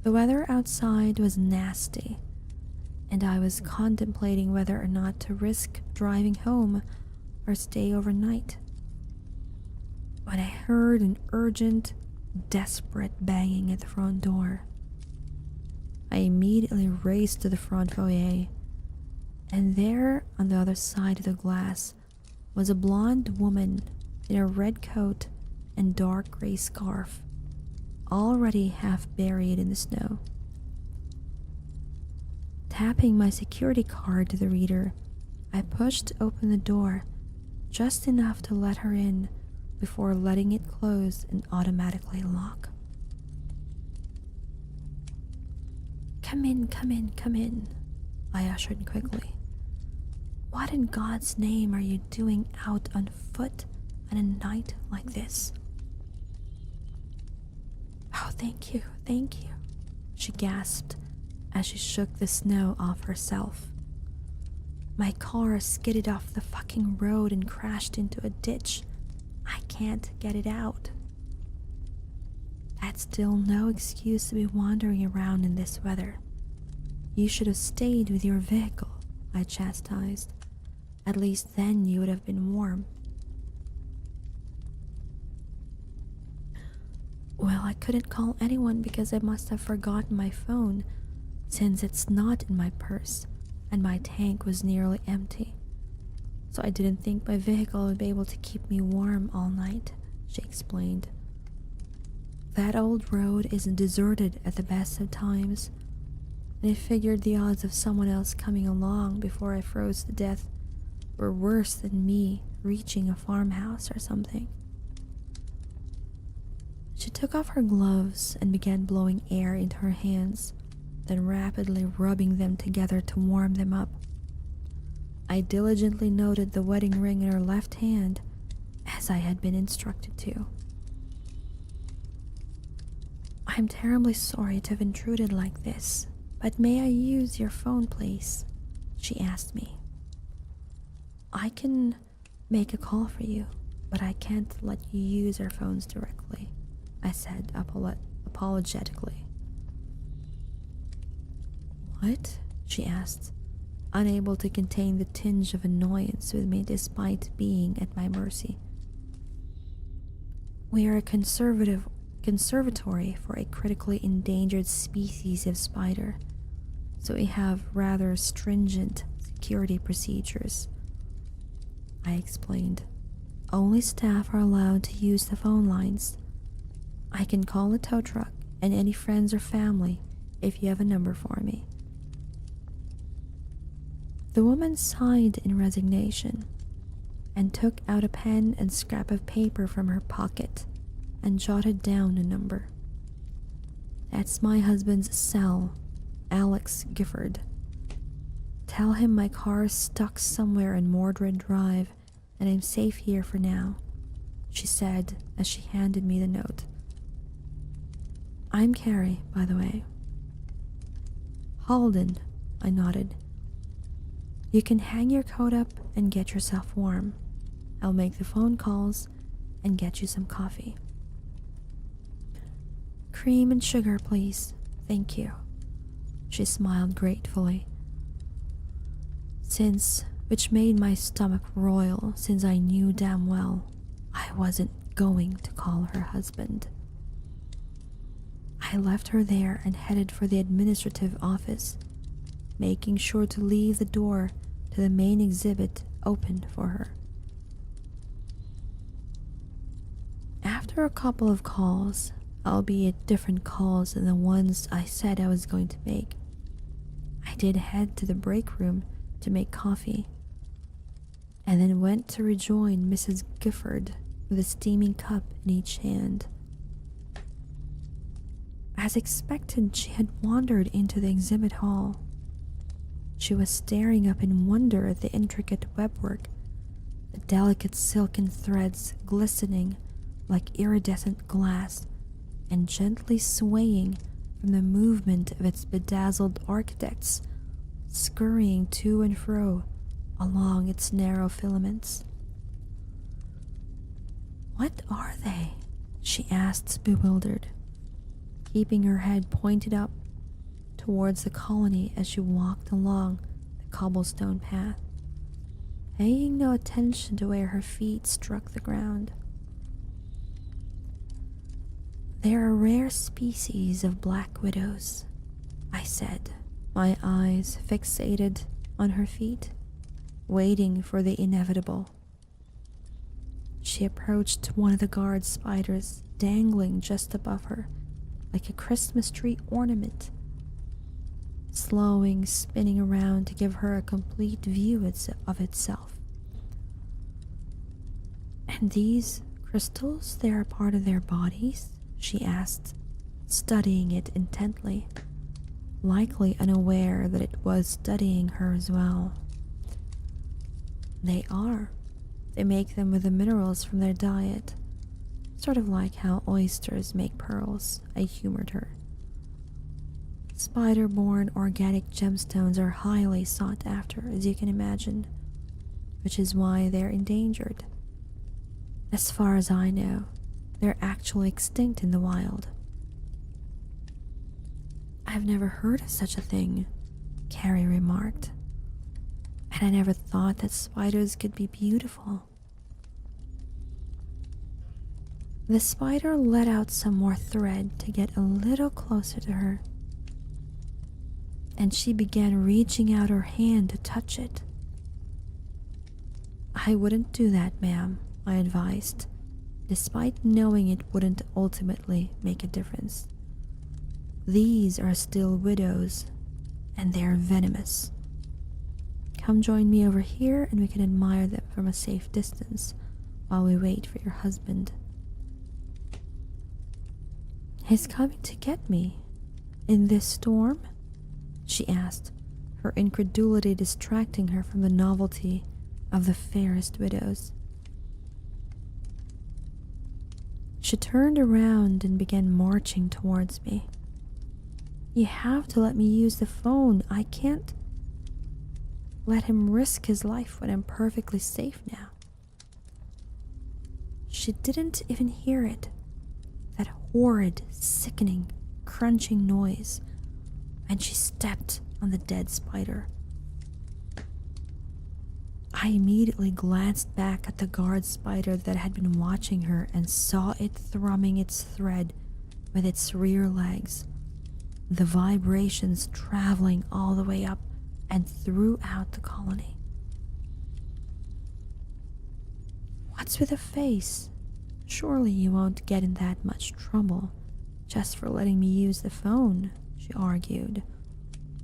The weather outside was nasty, and I was contemplating whether or not to risk driving home or stay overnight, when I heard an urgent, desperate banging at the front door. I immediately raced to the front foyer, and there on the other side of the glass was a blonde woman in a red coat and dark gray scarf, already half buried in the snow. Tapping my security card to the reader, I pushed open the door just enough to let her in before letting it close and automatically lock. Come in, come in, come in, I ushered quickly. What in God's name are you doing out on foot on a night like this? Oh, thank you, she gasped as she shook the snow off herself. My car skidded off the fucking road and crashed into a ditch. I can't get it out. That's still no excuse to be wandering around in this weather. You should have stayed with your vehicle, I chastised. At least then you would have been warm. Well, I couldn't call anyone because I must have forgotten my phone, since it's not in my purse and my tank was nearly empty. So I didn't think my vehicle would be able to keep me warm all night, she explained. That old road isn't deserted at the best of times, and I figured the odds of someone else coming along before I froze to death were worse than me reaching a farmhouse or something. She took off her gloves and began blowing air into her hands, then rapidly rubbing them together to warm them up. I diligently noted the wedding ring in her left hand, as I had been instructed to. I'm terribly sorry to have intruded like this, but may I use your phone, please? She asked me. I can make a call for you, but I can't let you use our phones directly, I said apologetically. What? She asked, unable to contain the tinge of annoyance with me despite being at my mercy. We are a conservatory for a critically endangered species of spider, so we have rather stringent security procedures, I explained. Only staff are allowed to use the phone lines. I can call a tow truck and any friends or family if you have a number for me. The woman sighed in resignation and took out a pen and scrap of paper from her pocket and jotted down a number. That's my husband's cell, Alex Gifford. Tell him my car is stuck somewhere in Mordred Drive and I'm safe here for now, she said as she handed me the note. I'm Carrie, by the way. Halden, I nodded. You can hang your coat up and get yourself warm. I'll make the phone calls and get you some coffee. Cream and sugar, please. Thank you. She smiled gratefully, which made my stomach roil since I knew damn well I wasn't going to call her husband. I left her there and headed for the administrative office, making sure to leave the door to the main exhibit open for her. After a couple of calls, albeit different calls than the ones I said I was going to make, I did head to the break room to make coffee, and then went to rejoin Mrs. Gifford with a steaming cup in each hand. As expected, she had wandered into the exhibit hall. She was staring up in wonder at the intricate webwork, the delicate silken threads glistening like iridescent glass and gently swaying from the movement of its bedazzled architects, scurrying to and fro along its narrow filaments. "What are they?" she asked, bewildered, keeping her head pointed up towards the colony as she walked along the cobblestone path, paying no attention to where her feet struck the ground. "They're a rare species of black widows," I said, my eyes fixated on her feet, waiting for the inevitable. She approached one of the guard spiders dangling just above her like a Christmas tree ornament, slowing, spinning around to give her a complete view of itself. "And these crystals, they are part of their bodies?" she asked, studying it intently, likely unaware that it was studying her as well. "They are. They make them with the minerals from their diet, sort of like how oysters make pearls," I humored her. "Spider-borne organic gemstones are highly sought after, as you can imagine, which is why they're endangered. As far as I know, they're actually extinct in the wild." "I've never heard of such a thing," Carrie remarked. "And I never thought that spiders could be beautiful." The spider let out some more thread to get a little closer to her, and she began reaching out her hand to touch it. "I wouldn't do that, ma'am," I advised, despite knowing it wouldn't ultimately make a difference. "These are still widows, and they're venomous. Come join me over here and we can admire them from a safe distance while we wait for your husband." "He's coming to get me? In this storm?" she asked, her incredulity distracting her from the novelty of the fairest widows. She turned around and began marching towards me. "You have to let me use the phone. I can't let him risk his life when I'm perfectly safe now." She didn't even hear it, that horrid, sickening, crunching noise, and she stepped on the dead spider. I immediately glanced back at the guard spider that had been watching her and saw it thrumming its thread with its rear legs, the vibrations traveling all the way up and throughout the colony. "What's with the face? Surely you won't get in that much trouble just for letting me use the phone," she argued,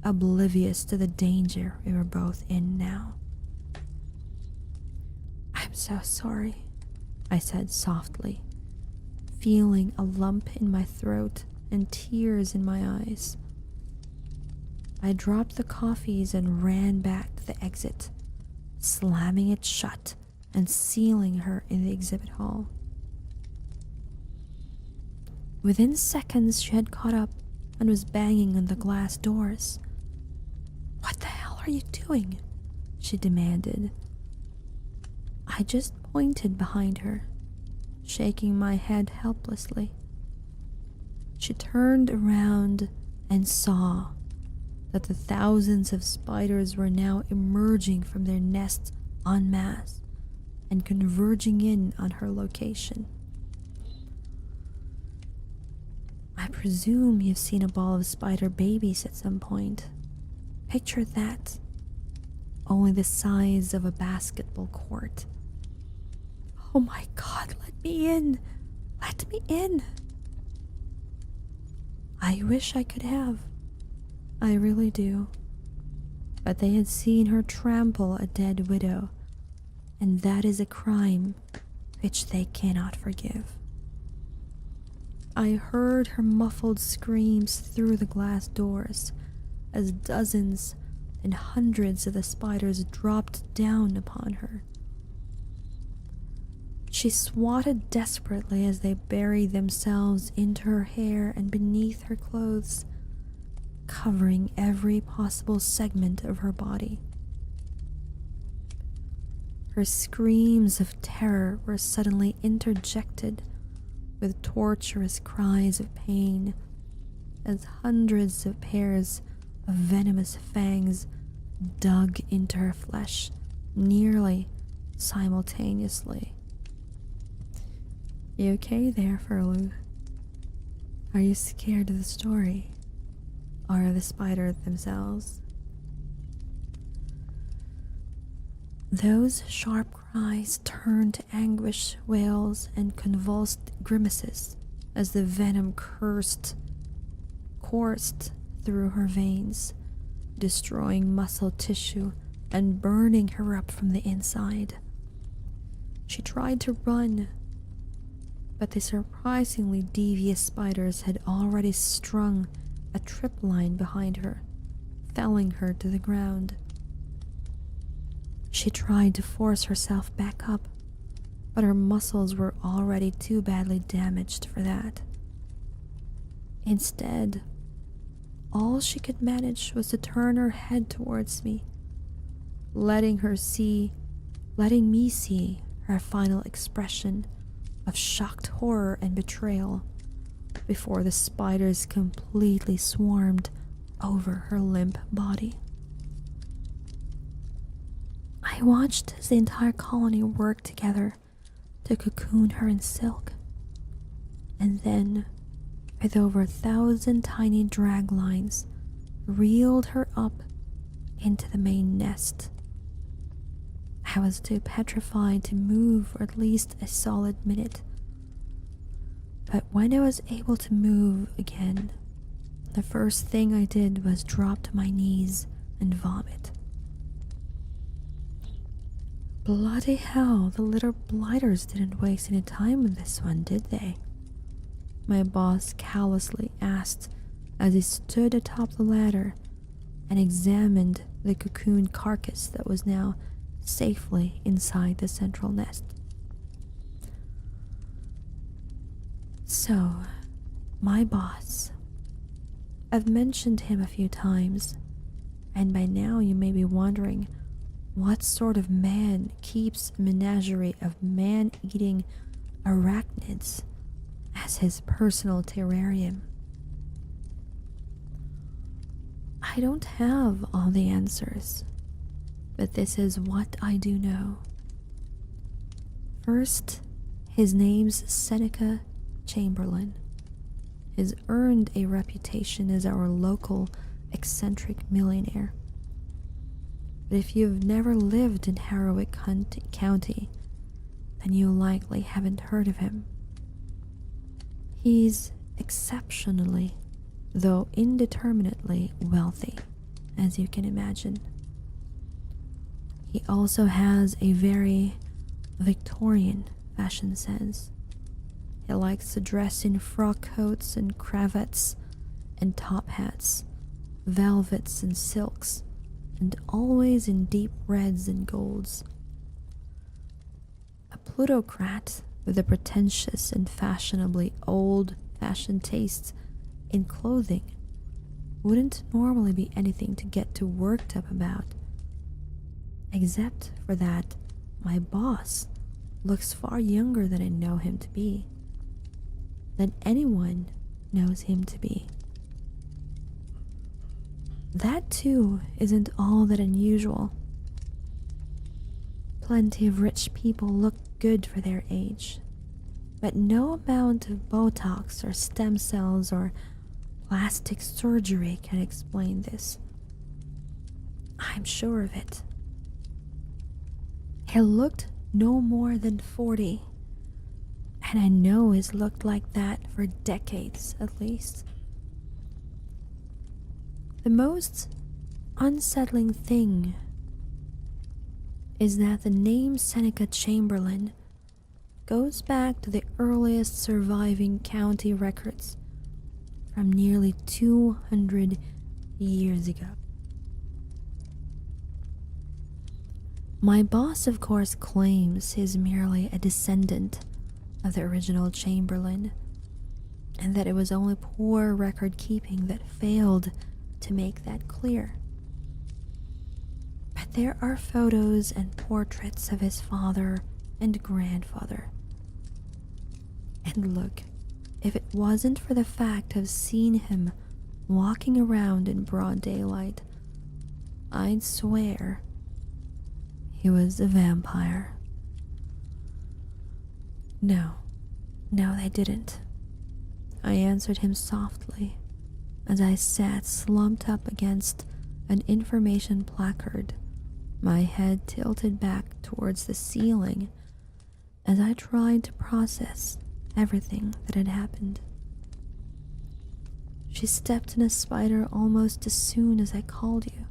oblivious to the danger we were both in now. "I'm so sorry," I said softly, feeling a lump in my throat and tears in my eyes. I dropped the coffees and ran back to the exit, slamming it shut and sealing her in the exhibit hall. Within seconds, she had caught up and was banging on the glass doors. "What the hell are you doing?" she demanded. I just pointed behind her, shaking my head helplessly. She turned around and saw that the thousands of spiders were now emerging from their nests en masse and converging in on her location. "I presume you've seen a ball of spider babies at some point. Picture that, only the size of a basketball court. Oh my God, let me in! Let me in!" I wish I could have. I really do. But they had seen her trample a dead widow, and that is a crime which they cannot forgive. I heard her muffled screams through the glass doors as dozens and hundreds of the spiders dropped down upon her. She swatted desperately as they buried themselves into her hair and beneath her clothes, covering every possible segment of her body. Her screams of terror were suddenly interjected with torturous cries of pain as hundreds of pairs of venomous fangs dug into her flesh nearly simultaneously. You okay there, Furlu? Are you scared of the story? Or of the spider themselves? Those sharp cries turned to anguish wails and convulsed grimaces as the venom coursed through her veins, destroying muscle tissue and burning her up from the inside. She tried to run, but the surprisingly devious spiders had already strung a trip line behind her, felling her to the ground. She tried to force herself back up, but her muscles were already too badly damaged for that. Instead, all she could manage was to turn her head towards me, letting me see her final expression of shocked horror and betrayal before the spiders completely swarmed over her limp body. I watched as the entire colony worked together to cocoon her in silk, and then, with over 1,000 tiny drag lines, reeled her up into the main nest. I was too petrified to move for at least a solid minute, but when I was able to move again, the first thing I did was drop to my knees and vomit. Bloody hell, the little blighters didn't waste any time with this one, did they? My boss callously asked as he stood atop the ladder and examined the cocoon carcass that was now safely inside the central nest. So, my boss. I've mentioned him a few times, and by now you may be wondering what sort of man keeps a menagerie of man-eating arachnids as his personal terrarium. I don't have all the answers, but this is what I do know. First, his name's Seneca Chamberlain. He's earned a reputation as our local eccentric millionaire. But if you've never lived in Harrowick County, then you likely haven't heard of him. He's exceptionally, though indeterminately, wealthy, as you can imagine. He also has a very Victorian fashion sense. He likes to dress in frock coats and cravats and top hats, velvets and silks, and always in deep reds and golds. A plutocrat with a pretentious and fashionably old-fashioned taste in clothing wouldn't normally be anything to get too worked up about. Except for that, my boss looks far younger than I know him to be, than anyone knows him to be. That too isn't all that unusual. Plenty of rich people look good for their age, but no amount of Botox or stem cells or plastic surgery can explain this. I'm sure of it. He looked no more than 40, and I know he's looked like that for decades at least. The most unsettling thing is that the name Seneca Chamberlain goes back to the earliest surviving county records from nearly 200 years ago. My boss, of course, claims he's merely a descendant of the original Chamberlain, and that it was only poor record keeping that failed to make that clear. But there are photos and portraits of his father and grandfather. And look, if it wasn't for the fact of seeing him walking around in broad daylight, I'd swear he was a vampire. No, they didn't. I answered him softly as I sat slumped up against an information placard, my head tilted back towards the ceiling as I tried to process everything that had happened. She stepped in a spider almost as soon as I called you.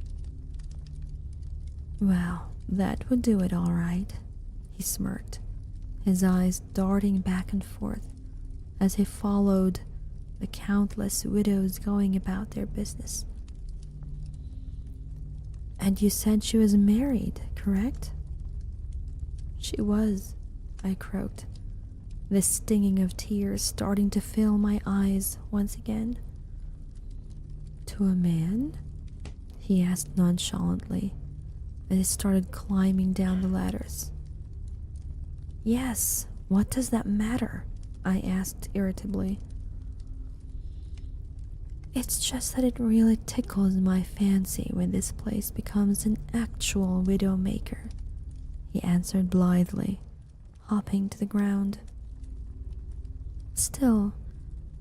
Well, that would do it all right, he smirked, his eyes darting back and forth as he followed the countless widows going about their business. And you said she was married, correct? She was, I croaked, the stinging of tears starting to fill my eyes once again. To a man? He asked nonchalantly as he started climbing down the ladders. Yes, what does that matter? I asked irritably. It's just that it really tickles my fancy when this place becomes an actual widowmaker, he answered blithely, hopping to the ground. Still,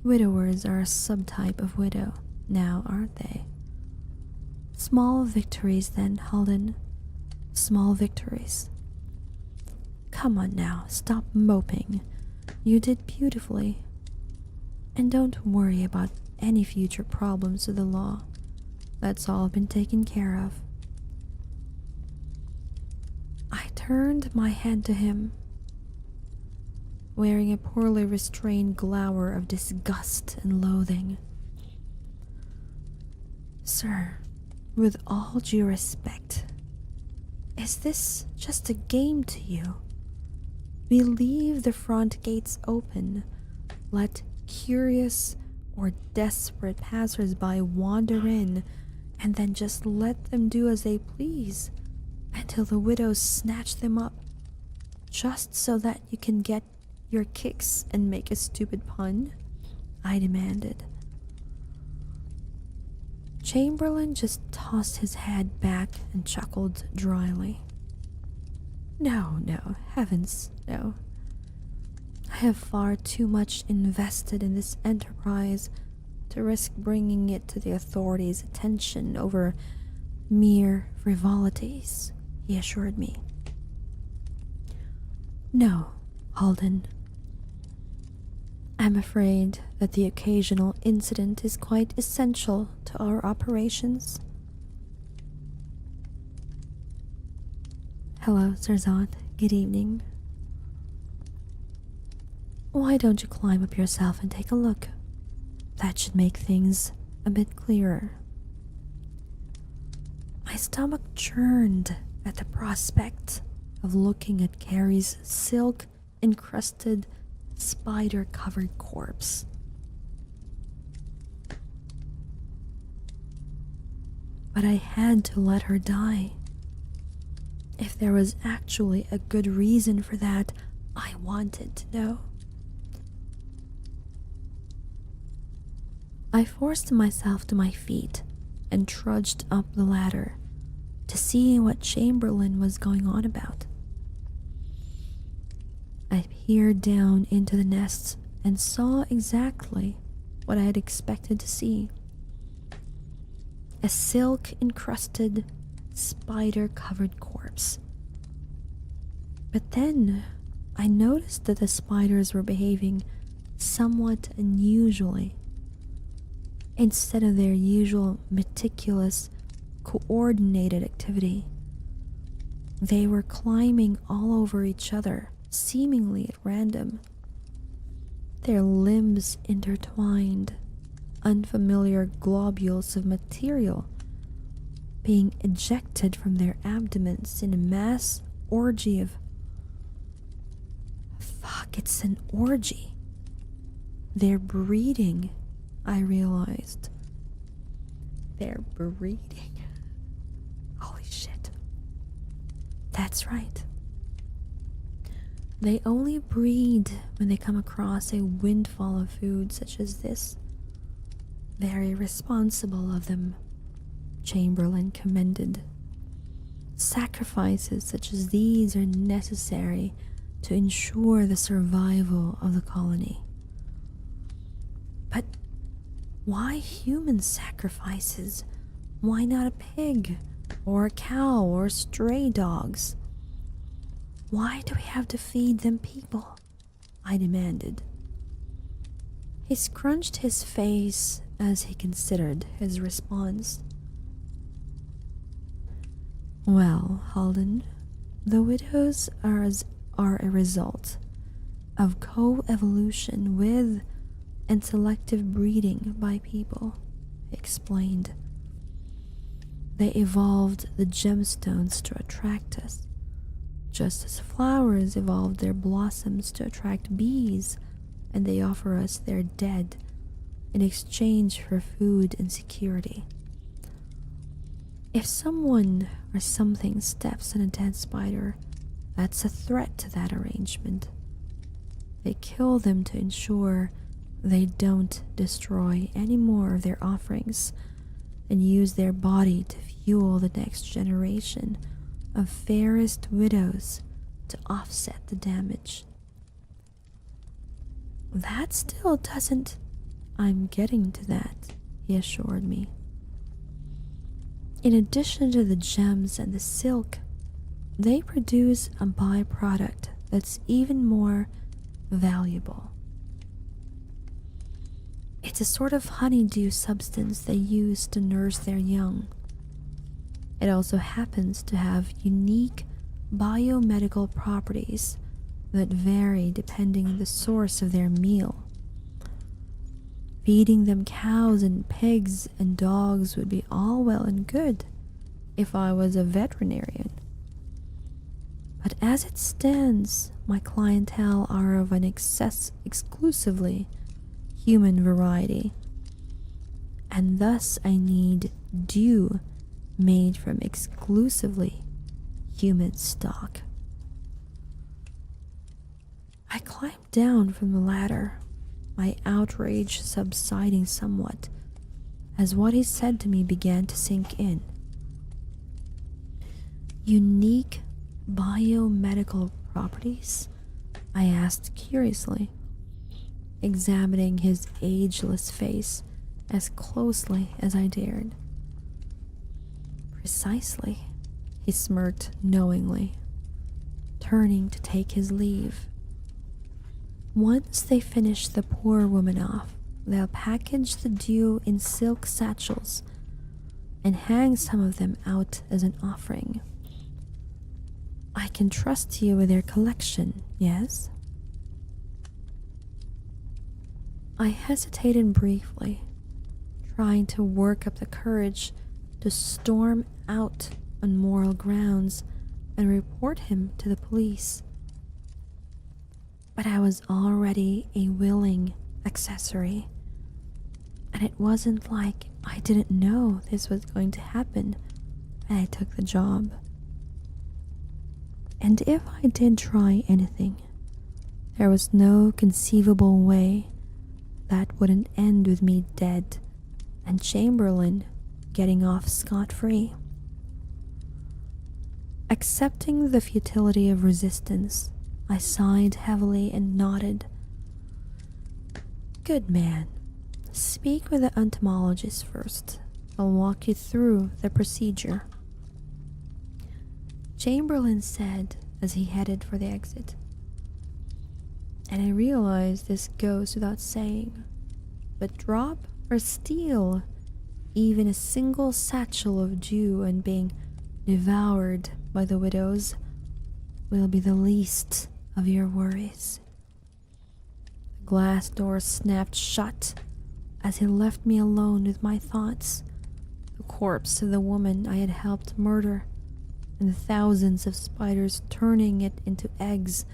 widowers are a subtype of widow now, aren't they? Small victories then, Holden. Small victories. Come on now, stop moping. You did beautifully. And don't worry about any future problems with the law. That's all been taken care of. I turned my head to him, wearing a poorly restrained glower of disgust and loathing. Sir, with all due respect, is this just a game to you? We leave the front gates open, let curious or desperate passers-by wander in, and then just let them do as they please until the widows snatch them up, just so that you can get your kicks and make a stupid pun? I demanded. Chamberlain just tossed his head back and chuckled dryly. No, heavens, no. I have far too much invested in this enterprise to risk bringing it to the authorities' attention over mere frivolities, he assured me. No, Holden. I'm afraid that the occasional incident is quite essential to our operations. Hello, Zerzat. Good evening. Why don't you climb up yourself and take a look? That should make things a bit clearer. My stomach churned at the prospect of looking at Carrie's silk-encrusted, spider-covered corpse. But I had to let her die. If there was actually a good reason for that, I wanted to know. I forced myself to my feet and trudged up the ladder to see what Chamberlain was going on about. I peered down into the nests and saw exactly what I had expected to see. A silk-encrusted, spider-covered corpse. But then I noticed that the spiders were behaving somewhat unusually. Instead of their usual meticulous, coordinated activity, they were climbing all over each other, seemingly at random. Their limbs intertwined, unfamiliar globules of material being ejected from their abdomens in a mass orgy of. Fuck, it's an orgy. They're breeding, I realized. They're breeding. Holy shit. That's right. They only breed when they come across a windfall of food such as this. Very responsible of them, Chamberlain commended. Sacrifices such as these are necessary to ensure the survival of the colony. But why human sacrifices? Why not a pig, or a cow, or stray dogs? Why do we have to feed them people? I demanded. He scrunched his face as he considered his response. Well, Halden, the widows are a result of co-evolution with and selective breeding by people, he explained. They evolved the gemstones to attract us, just as flowers evolved their blossoms to attract bees, and they offer us their dead in exchange for food and security. If someone or something steps on a dead spider, that's a threat to that arrangement. They kill them to ensure they don't destroy any more of their offerings and use their body to fuel the next generation of fairest widows to offset the damage. That still doesn't. I'm getting to that, he assured me. In addition to the gems and the silk, they produce a byproduct that's even more valuable. It's a sort of honeydew substance they use to nurse their young. It also happens to have unique biomedical properties that vary depending on the source of their meal. Feeding them cows and pigs and dogs would be all well and good if I was a veterinarian. But as it stands, my clientele are of an exclusively human variety, and thus I need dew made from exclusively human stock. I climbed down from the ladder, my outrage subsiding somewhat as what he said to me began to sink in. Unique biomedical properties? I asked curiously, examining his ageless face as closely as I dared. Precisely, he smirked knowingly, turning to take his leave. Once they finish the poor woman off, they'll package the dew in silk satchels and hang some of them out as an offering. I can trust you with their collection, yes? I hesitated briefly, trying to work up the courage to storm out on moral grounds and report him to the police. But I was already a willing accessory, and it wasn't like I didn't know this was going to happen when I took the job. And if I did try anything, there was no conceivable way that wouldn't end with me dead and Chamberlain getting off scot-free. Accepting the futility of resistance, I sighed heavily and nodded. Good man. Speak with the entomologist first. I'll walk you through the procedure. Chamberlain said as he headed for the exit. And I realized this goes without saying, but drop or steal even a single satchel of dew and being devoured by the widows will be the least of your worries. The glass door snapped shut as he left me alone with my thoughts, the corpse of the woman I had helped murder, and thousands of spiders turning it into eggs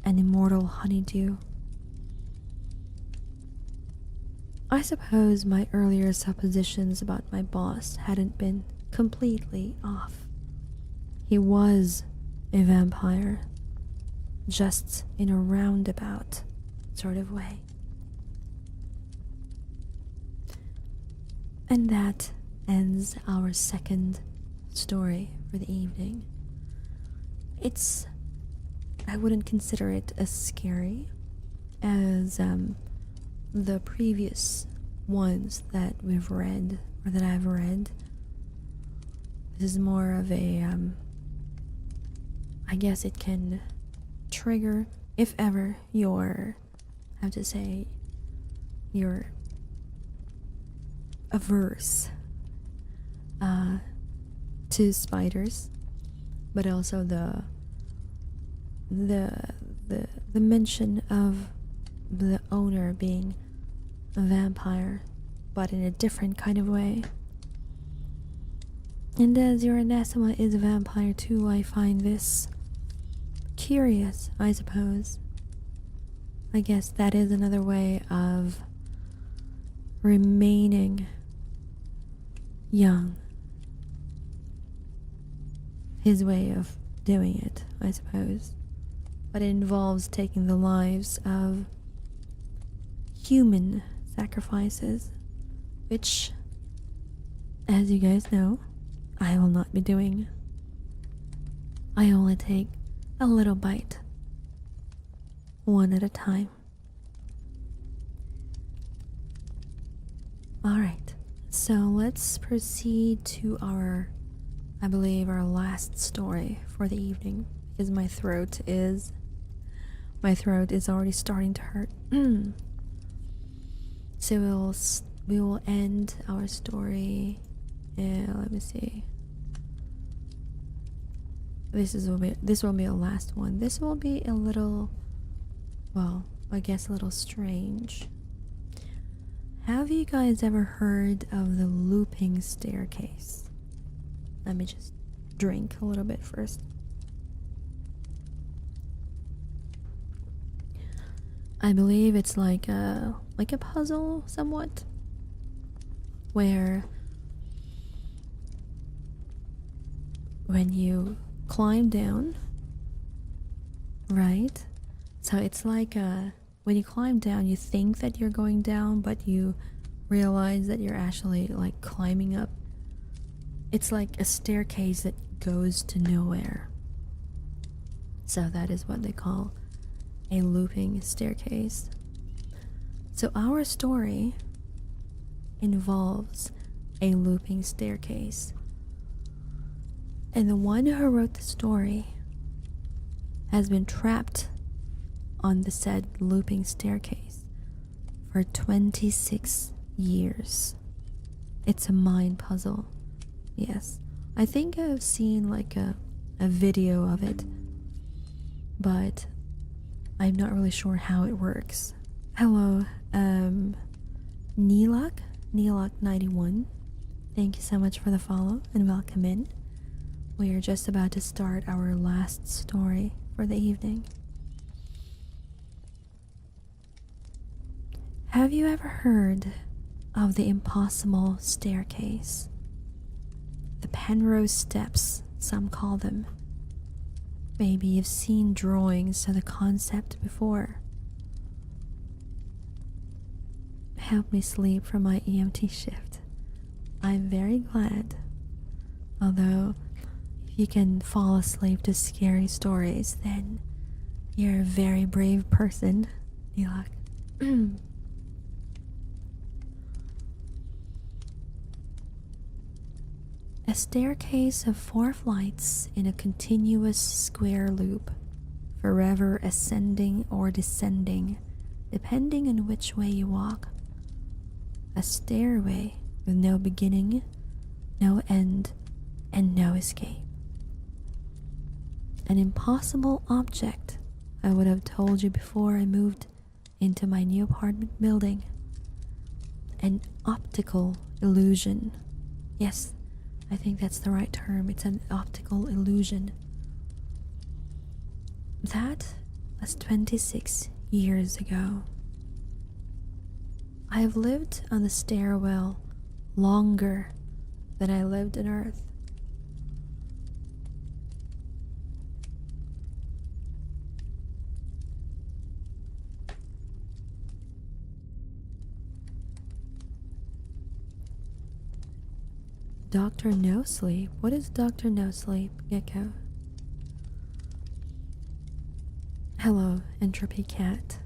and immortal honeydew. I suppose my earlier suppositions about my boss hadn't been completely off. He was a vampire, just in a roundabout sort of way. And that ends our second story for the evening. I wouldn't consider it as scary as the previous ones that we've read or that I've read. This is more of a, I guess it can trigger, if ever you're, I have to say, you're averse to spiders, but also the mention of the owner being a vampire, but in a different kind of way. And as your Anathema is a vampire too, I find this curious, I suppose. I guess that is another way of remaining young. His way of doing it, I suppose. But it involves taking the lives of human sacrifices, which, as you guys know, I will not be doing. I only take a little bite, one at a time. Alright, so let's proceed to I believe our last story for the evening, because my throat is already starting to hurt. So we will end our story. Let me see. This will be a last one. This will be a little, well, I guess a little strange. Have you guys ever heard of the looping staircase? Let me just drink a little bit first. I believe it's like a puzzle somewhat, where when you climb down, right? So it's like when you climb down, you think that you're going down, but you realize that you're actually like climbing up. It's like a staircase that goes to nowhere. So that is what they call a looping staircase. So our story involves a looping staircase. And the one who wrote the story has been trapped on the said looping staircase for 26 years. It's a mind puzzle. Yes. I think I've seen like a video of it, but I'm not really sure how it works. Hello, Neelak91. Thank you so much for the follow and welcome in. We are just about to start our last story for the evening. Have you ever heard of the impossible staircase? The Penrose Steps, some call them. Maybe you've seen drawings of the concept before. Help me sleep from my EMT shift. I'm very glad. Although, if you can fall asleep to scary stories, then you're a very brave person, Neelak. A staircase of 4 flights in a continuous square loop, forever ascending or descending, depending on which way you walk. A stairway with no beginning, no end, and no escape. An impossible object, I would have told you before I moved into my new apartment building. An optical illusion, Yes, I think that's the right term. It's an optical illusion. That was 26 years ago. I have lived on the stairwell longer than I lived on Earth. Dr. No Sleep? What is Dr. No Sleep, Gecko? Hello, Entropy Cat.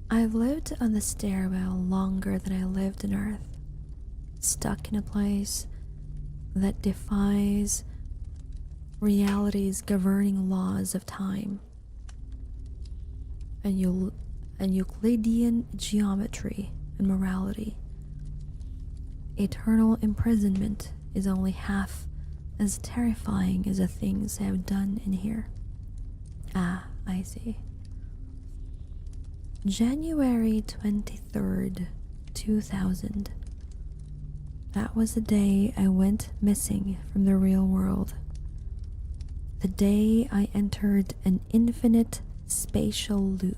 I've lived on the stairwell longer than I lived on Earth, stuck in a place that defies reality's governing laws of time and Euclidean geometry and morality. Eternal imprisonment is only half as terrifying as the things I have done in here. Ah, I see. January 23rd, 2000. That was the day I went missing from the real world. The day I entered an infinite spatial loop.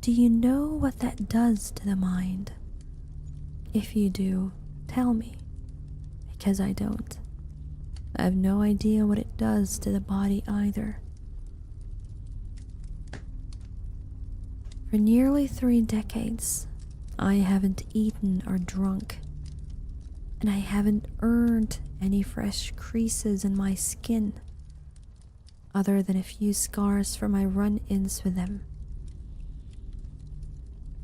Do you know what that does to the mind? If you do, tell me, because I don't. I have no idea what it does to the body either. For nearly 3 decades, I haven't eaten or drunk, and I haven't earned any fresh creases in my skin, other than a few scars from my run-ins with them.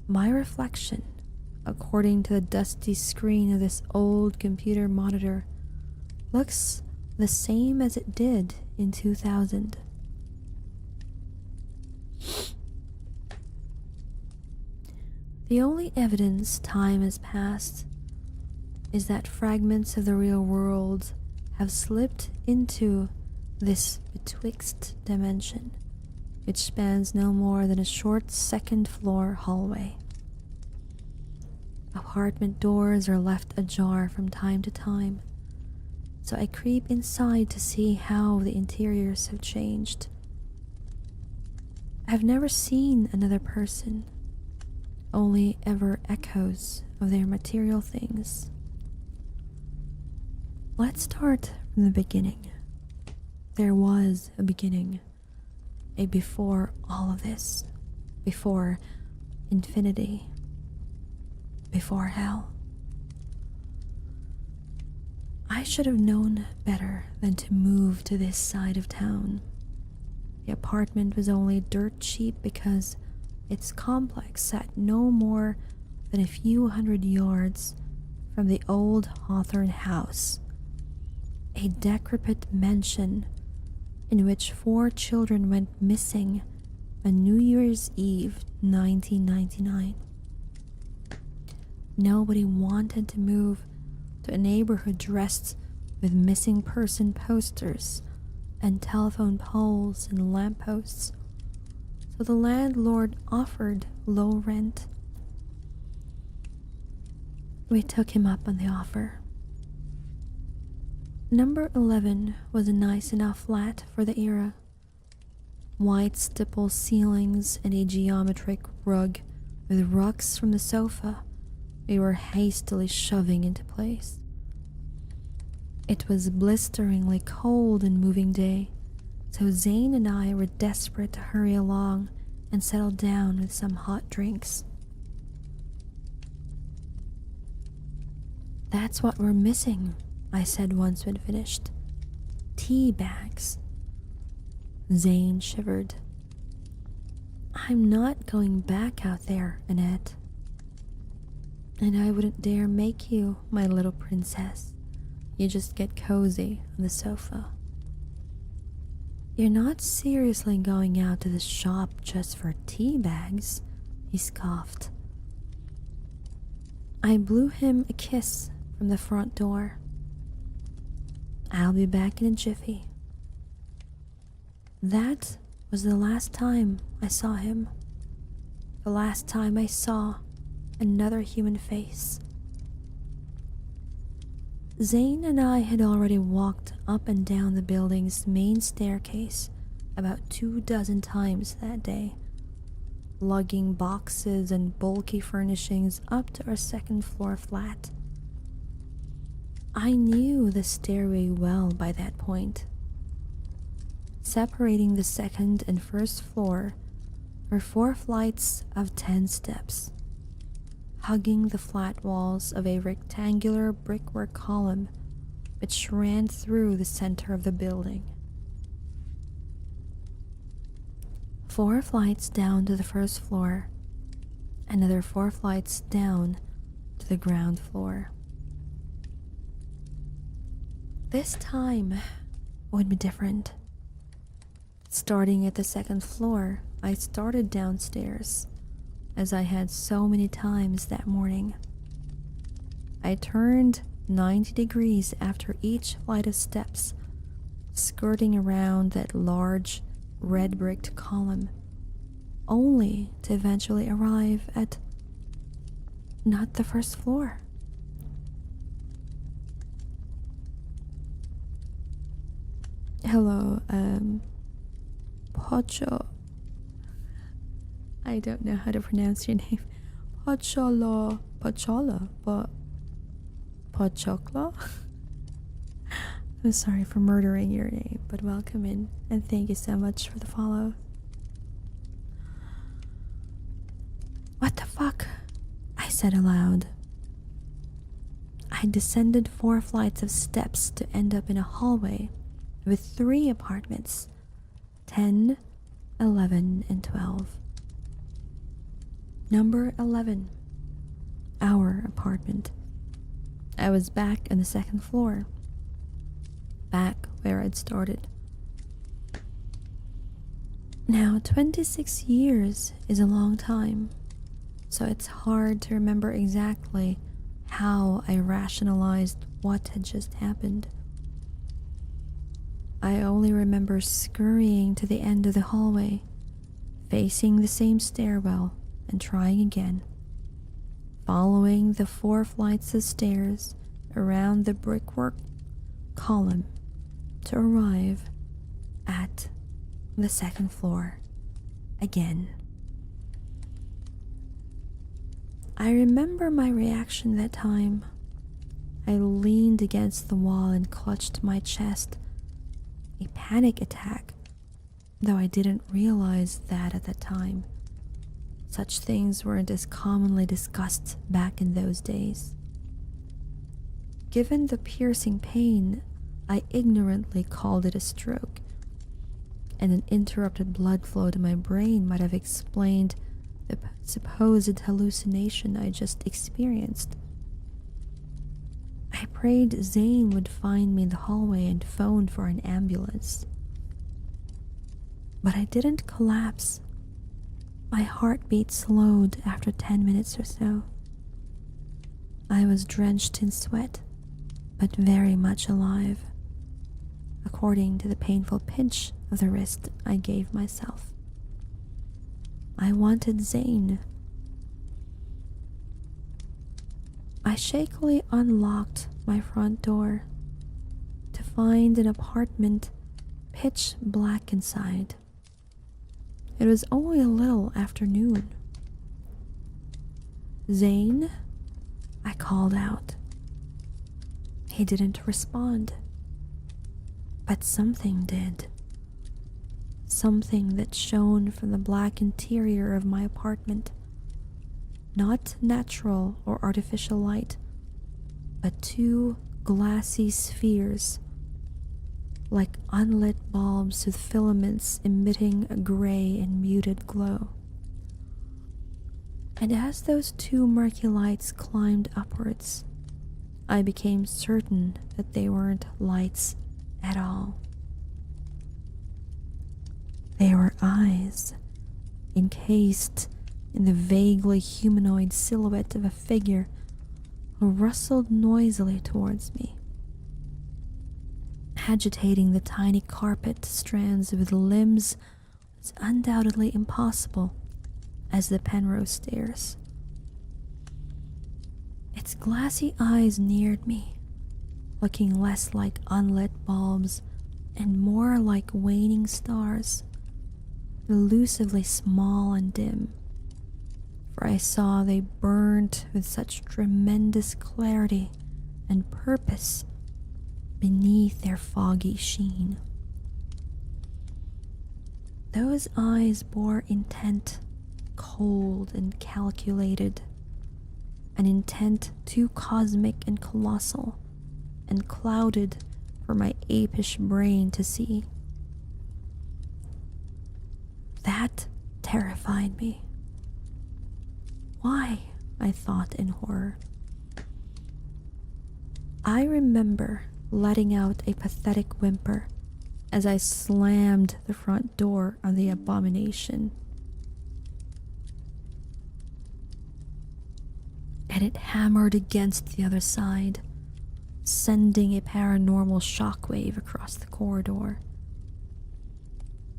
My reflection, according to the dusty screen of this old computer monitor, looks the same as it did in 2000. The only evidence time has passed is that fragments of the real world have slipped into this betwixt dimension, which spans no more than a short second-floor hallway. Apartment doors are left ajar from time to time, so I creep inside to see how the interiors have changed. I've never seen another person, only ever echoes of their material things. Let's start from the beginning. There was a beginning. A before all of this, before infinity, before hell. I should have known better than to move to this side of town. The apartment was only dirt cheap because its complex sat no more than a few hundred yards from the old Hawthorne house, a decrepit mansion in which 4 children went missing on New Year's Eve 1999. Nobody wanted to move to a neighborhood dressed with missing person posters and telephone poles and lampposts, so the landlord offered low rent. We took him up on the offer. Number 11 was a nice enough flat for the era. White stipple ceilings and a geometric rug with rocks from the sofa we were hastily shoving into place. It was a blisteringly cold and moving day, so Zane and I were desperate to hurry along and settle down with some hot drinks. "That's what we're missing," I said once we'd finished. "Tea bags." Zane shivered. "I'm not going back out there, Annette. And I wouldn't dare make you, my little princess. You just get cozy on the sofa." "You're not seriously going out to the shop just for tea bags," he scoffed. I blew him a kiss from the front door. "I'll be back in a jiffy." That was the last time I saw him. The last time I saw another human face. Zane and I had already walked up and down the building's main staircase about 24 times that day, lugging boxes and bulky furnishings up to our second floor flat. I knew the stairway well by that point. Separating the second and first floor were 4 flights of 10 steps, hugging the flat walls of a rectangular brickwork column which ran through the center of the building. 4 flights down to the first floor, another 4 flights down to the ground floor. This time would be different. Starting at the second floor, I started downstairs, as I had so many times that morning. I turned 90 degrees after each flight of steps, skirting around that large red bricked column, only to eventually arrive at not the first floor. Hello, Pocho. I don't know how to pronounce your name. Pocholo. Pochola? Pochoklo? I'm sorry for murdering your name, but welcome in, and thank you so much for the follow. What the fuck? I said aloud. I descended 4 flights of steps to end up in a hallway with 3 apartments, 10, 11, and 12. Number 11, our apartment. I was back on the second floor, back where I'd started. Now, 26 years is a long time, so it's hard to remember exactly how I rationalized what had just happened. I only remember scurrying to the end of the hallway, facing the same stairwell, and trying again, following the 4 flights of stairs around the brickwork column to arrive at the second floor again. I remember my reaction that time. I leaned against the wall and clutched my chest. A panic attack, though I didn't realize that at the time. Such things weren't as commonly discussed back in those days. Given the piercing pain, I ignorantly called it a stroke, and an interrupted blood flow to my brain might have explained the supposed hallucination I just experienced. I prayed Zane would find me in the hallway and phoned for an ambulance. But I didn't collapse. My heartbeat slowed after 10 minutes or so. I was drenched in sweat, but very much alive, according to the painful pinch of the wrist I gave myself. I wanted Zane. I shakily unlocked my front door to find an apartment pitch black inside. It was only a little after noon. Zane? I called out. He didn't respond. But something did. Something that shone from the black interior of my apartment. Not natural or artificial light, but 2 glassy spheres, like unlit bulbs with filaments emitting a gray and muted glow. And as those 2 murky lights climbed upwards, I became certain that they weren't lights at all. They were eyes, encased in the vaguely humanoid silhouette of a figure who rustled noisily towards me, agitating the tiny carpet strands with limbs as undoubtedly impossible as the Penrose stairs. Its glassy eyes neared me, looking less like unlit bulbs and more like waning stars, elusively small and dim, for I saw they burned with such tremendous clarity and purpose beneath their foggy sheen. Those eyes bore intent, cold and calculated, an intent too cosmic and colossal and clouded for my apish brain to see. That terrified me. Why? I thought in horror. I remember letting out a pathetic whimper as I slammed the front door on the abomination. And it hammered against the other side, sending a paranormal shockwave across the corridor.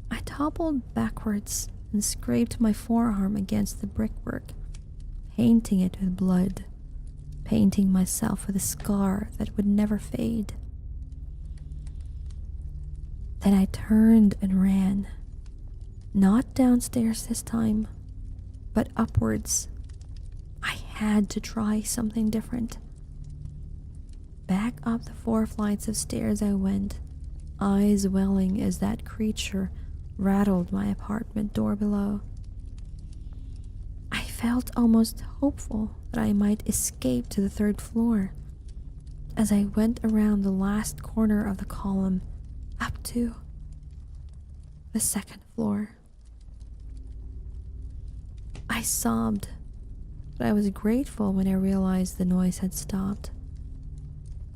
I toppled backwards and scraped my forearm against the brickwork, painting it with blood, painting myself with a scar that would never fade. Then I turned and ran, not downstairs this time, but upwards. I had to try something different. Back up the 4 flights of stairs I went, eyes welling as that creature rattled my apartment door below. I felt almost hopeful that I might escape to the 3rd floor as I went around the last corner of the column up to the 2nd floor. I sobbed, but I was grateful when I realized the noise had stopped.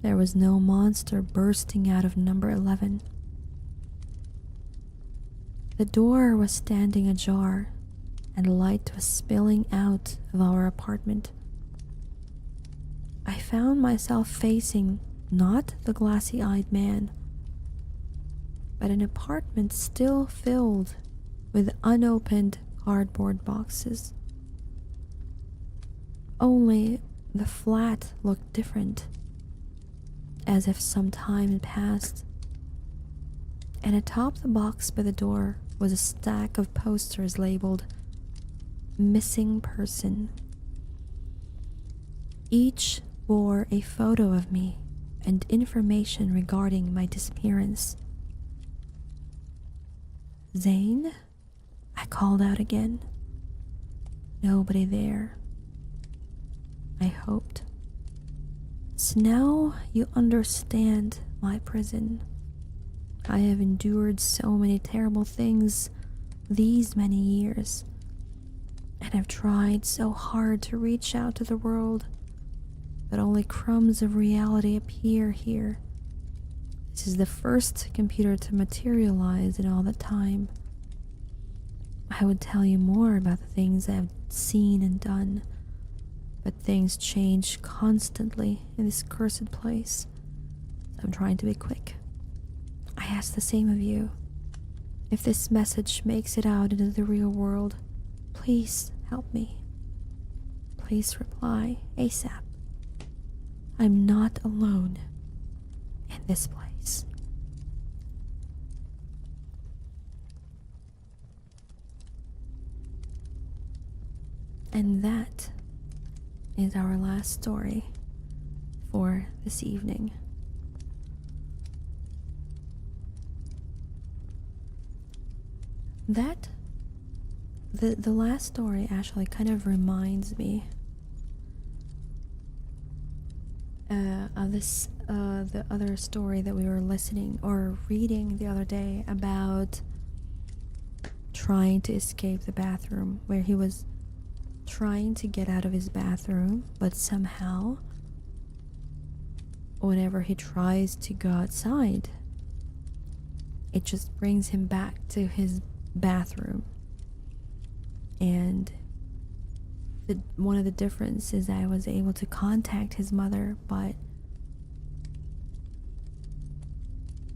There was no monster bursting out of number 11. The door was standing ajar, and light was spilling out of our apartment. I found myself facing not the glassy-eyed man, but an apartment still filled with unopened cardboard boxes. Only the flat looked different, as if some time had passed. And atop the box by the door was a stack of posters labeled "Missing Person." Each bore a photo of me and information regarding my disappearance. "Zane?" I called out again. Nobody there. I hoped. "So now you understand my prison. I have endured so many terrible things these many years, and I've tried so hard to reach out to the world, but only crumbs of reality appear here. This is the first computer to materialize in all that time. I would tell you more about the things I have seen and done, but things change constantly in this cursed place. So I'm trying to be quick. I ask the same of you. If this message makes it out into the real world, please help me. Please reply ASAP. I'm not alone in this place." And that is our last story for this evening. That the last story actually kind of reminds me of this the other story that we were listening or reading the other day about trying to escape the bathroom, where he was trying to get out of his bathroom, but somehow whenever he tries to go outside, it just brings him back to his bathroom. And one of the differences is I was able to contact his mother, but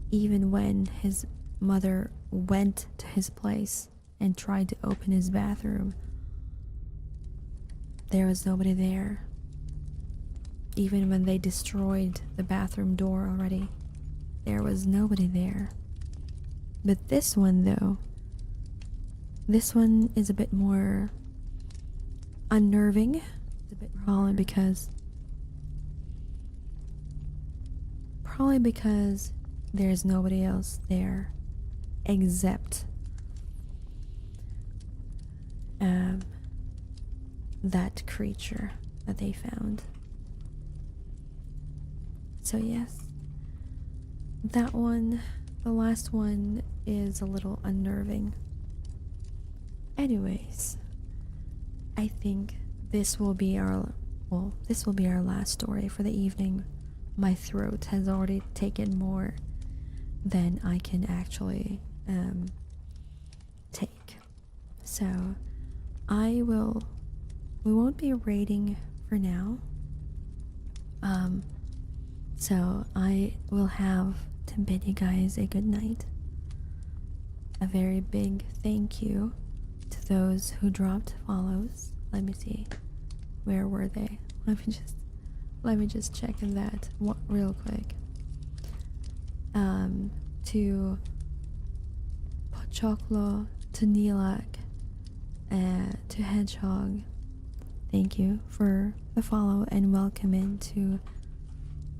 even when his mother went to his place and tried to open his bathroom, there was nobody there. even when they destroyed the bathroom door already, there was nobody there. But this one, though, this one is a bit more unnerving. It's a bit probably because there's nobody else there except that creature that they found. So yes, that one, the last one, is a little unnerving. Anyways, I think this will be our last story for the evening. My throat has already taken more than I can actually take. So we won't be rating for now. So I will have to bid you guys a good night. A very big thank you to those who dropped follows. Let me see. Where were they? Let me just check in that real quick. To Pochoklo, to Nilak, to Hedgehog. Thank you for the follow and welcome into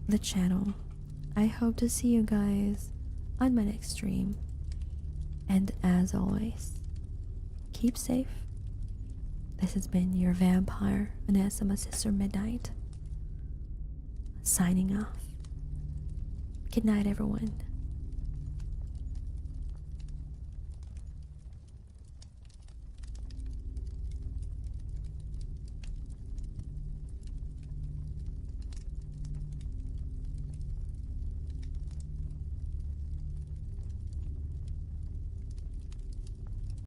the channel. I hope to see you guys on my next stream. And as always, keep safe. This has been your vampire, Vanessa, my sister Midnight, signing off. Good night, everyone.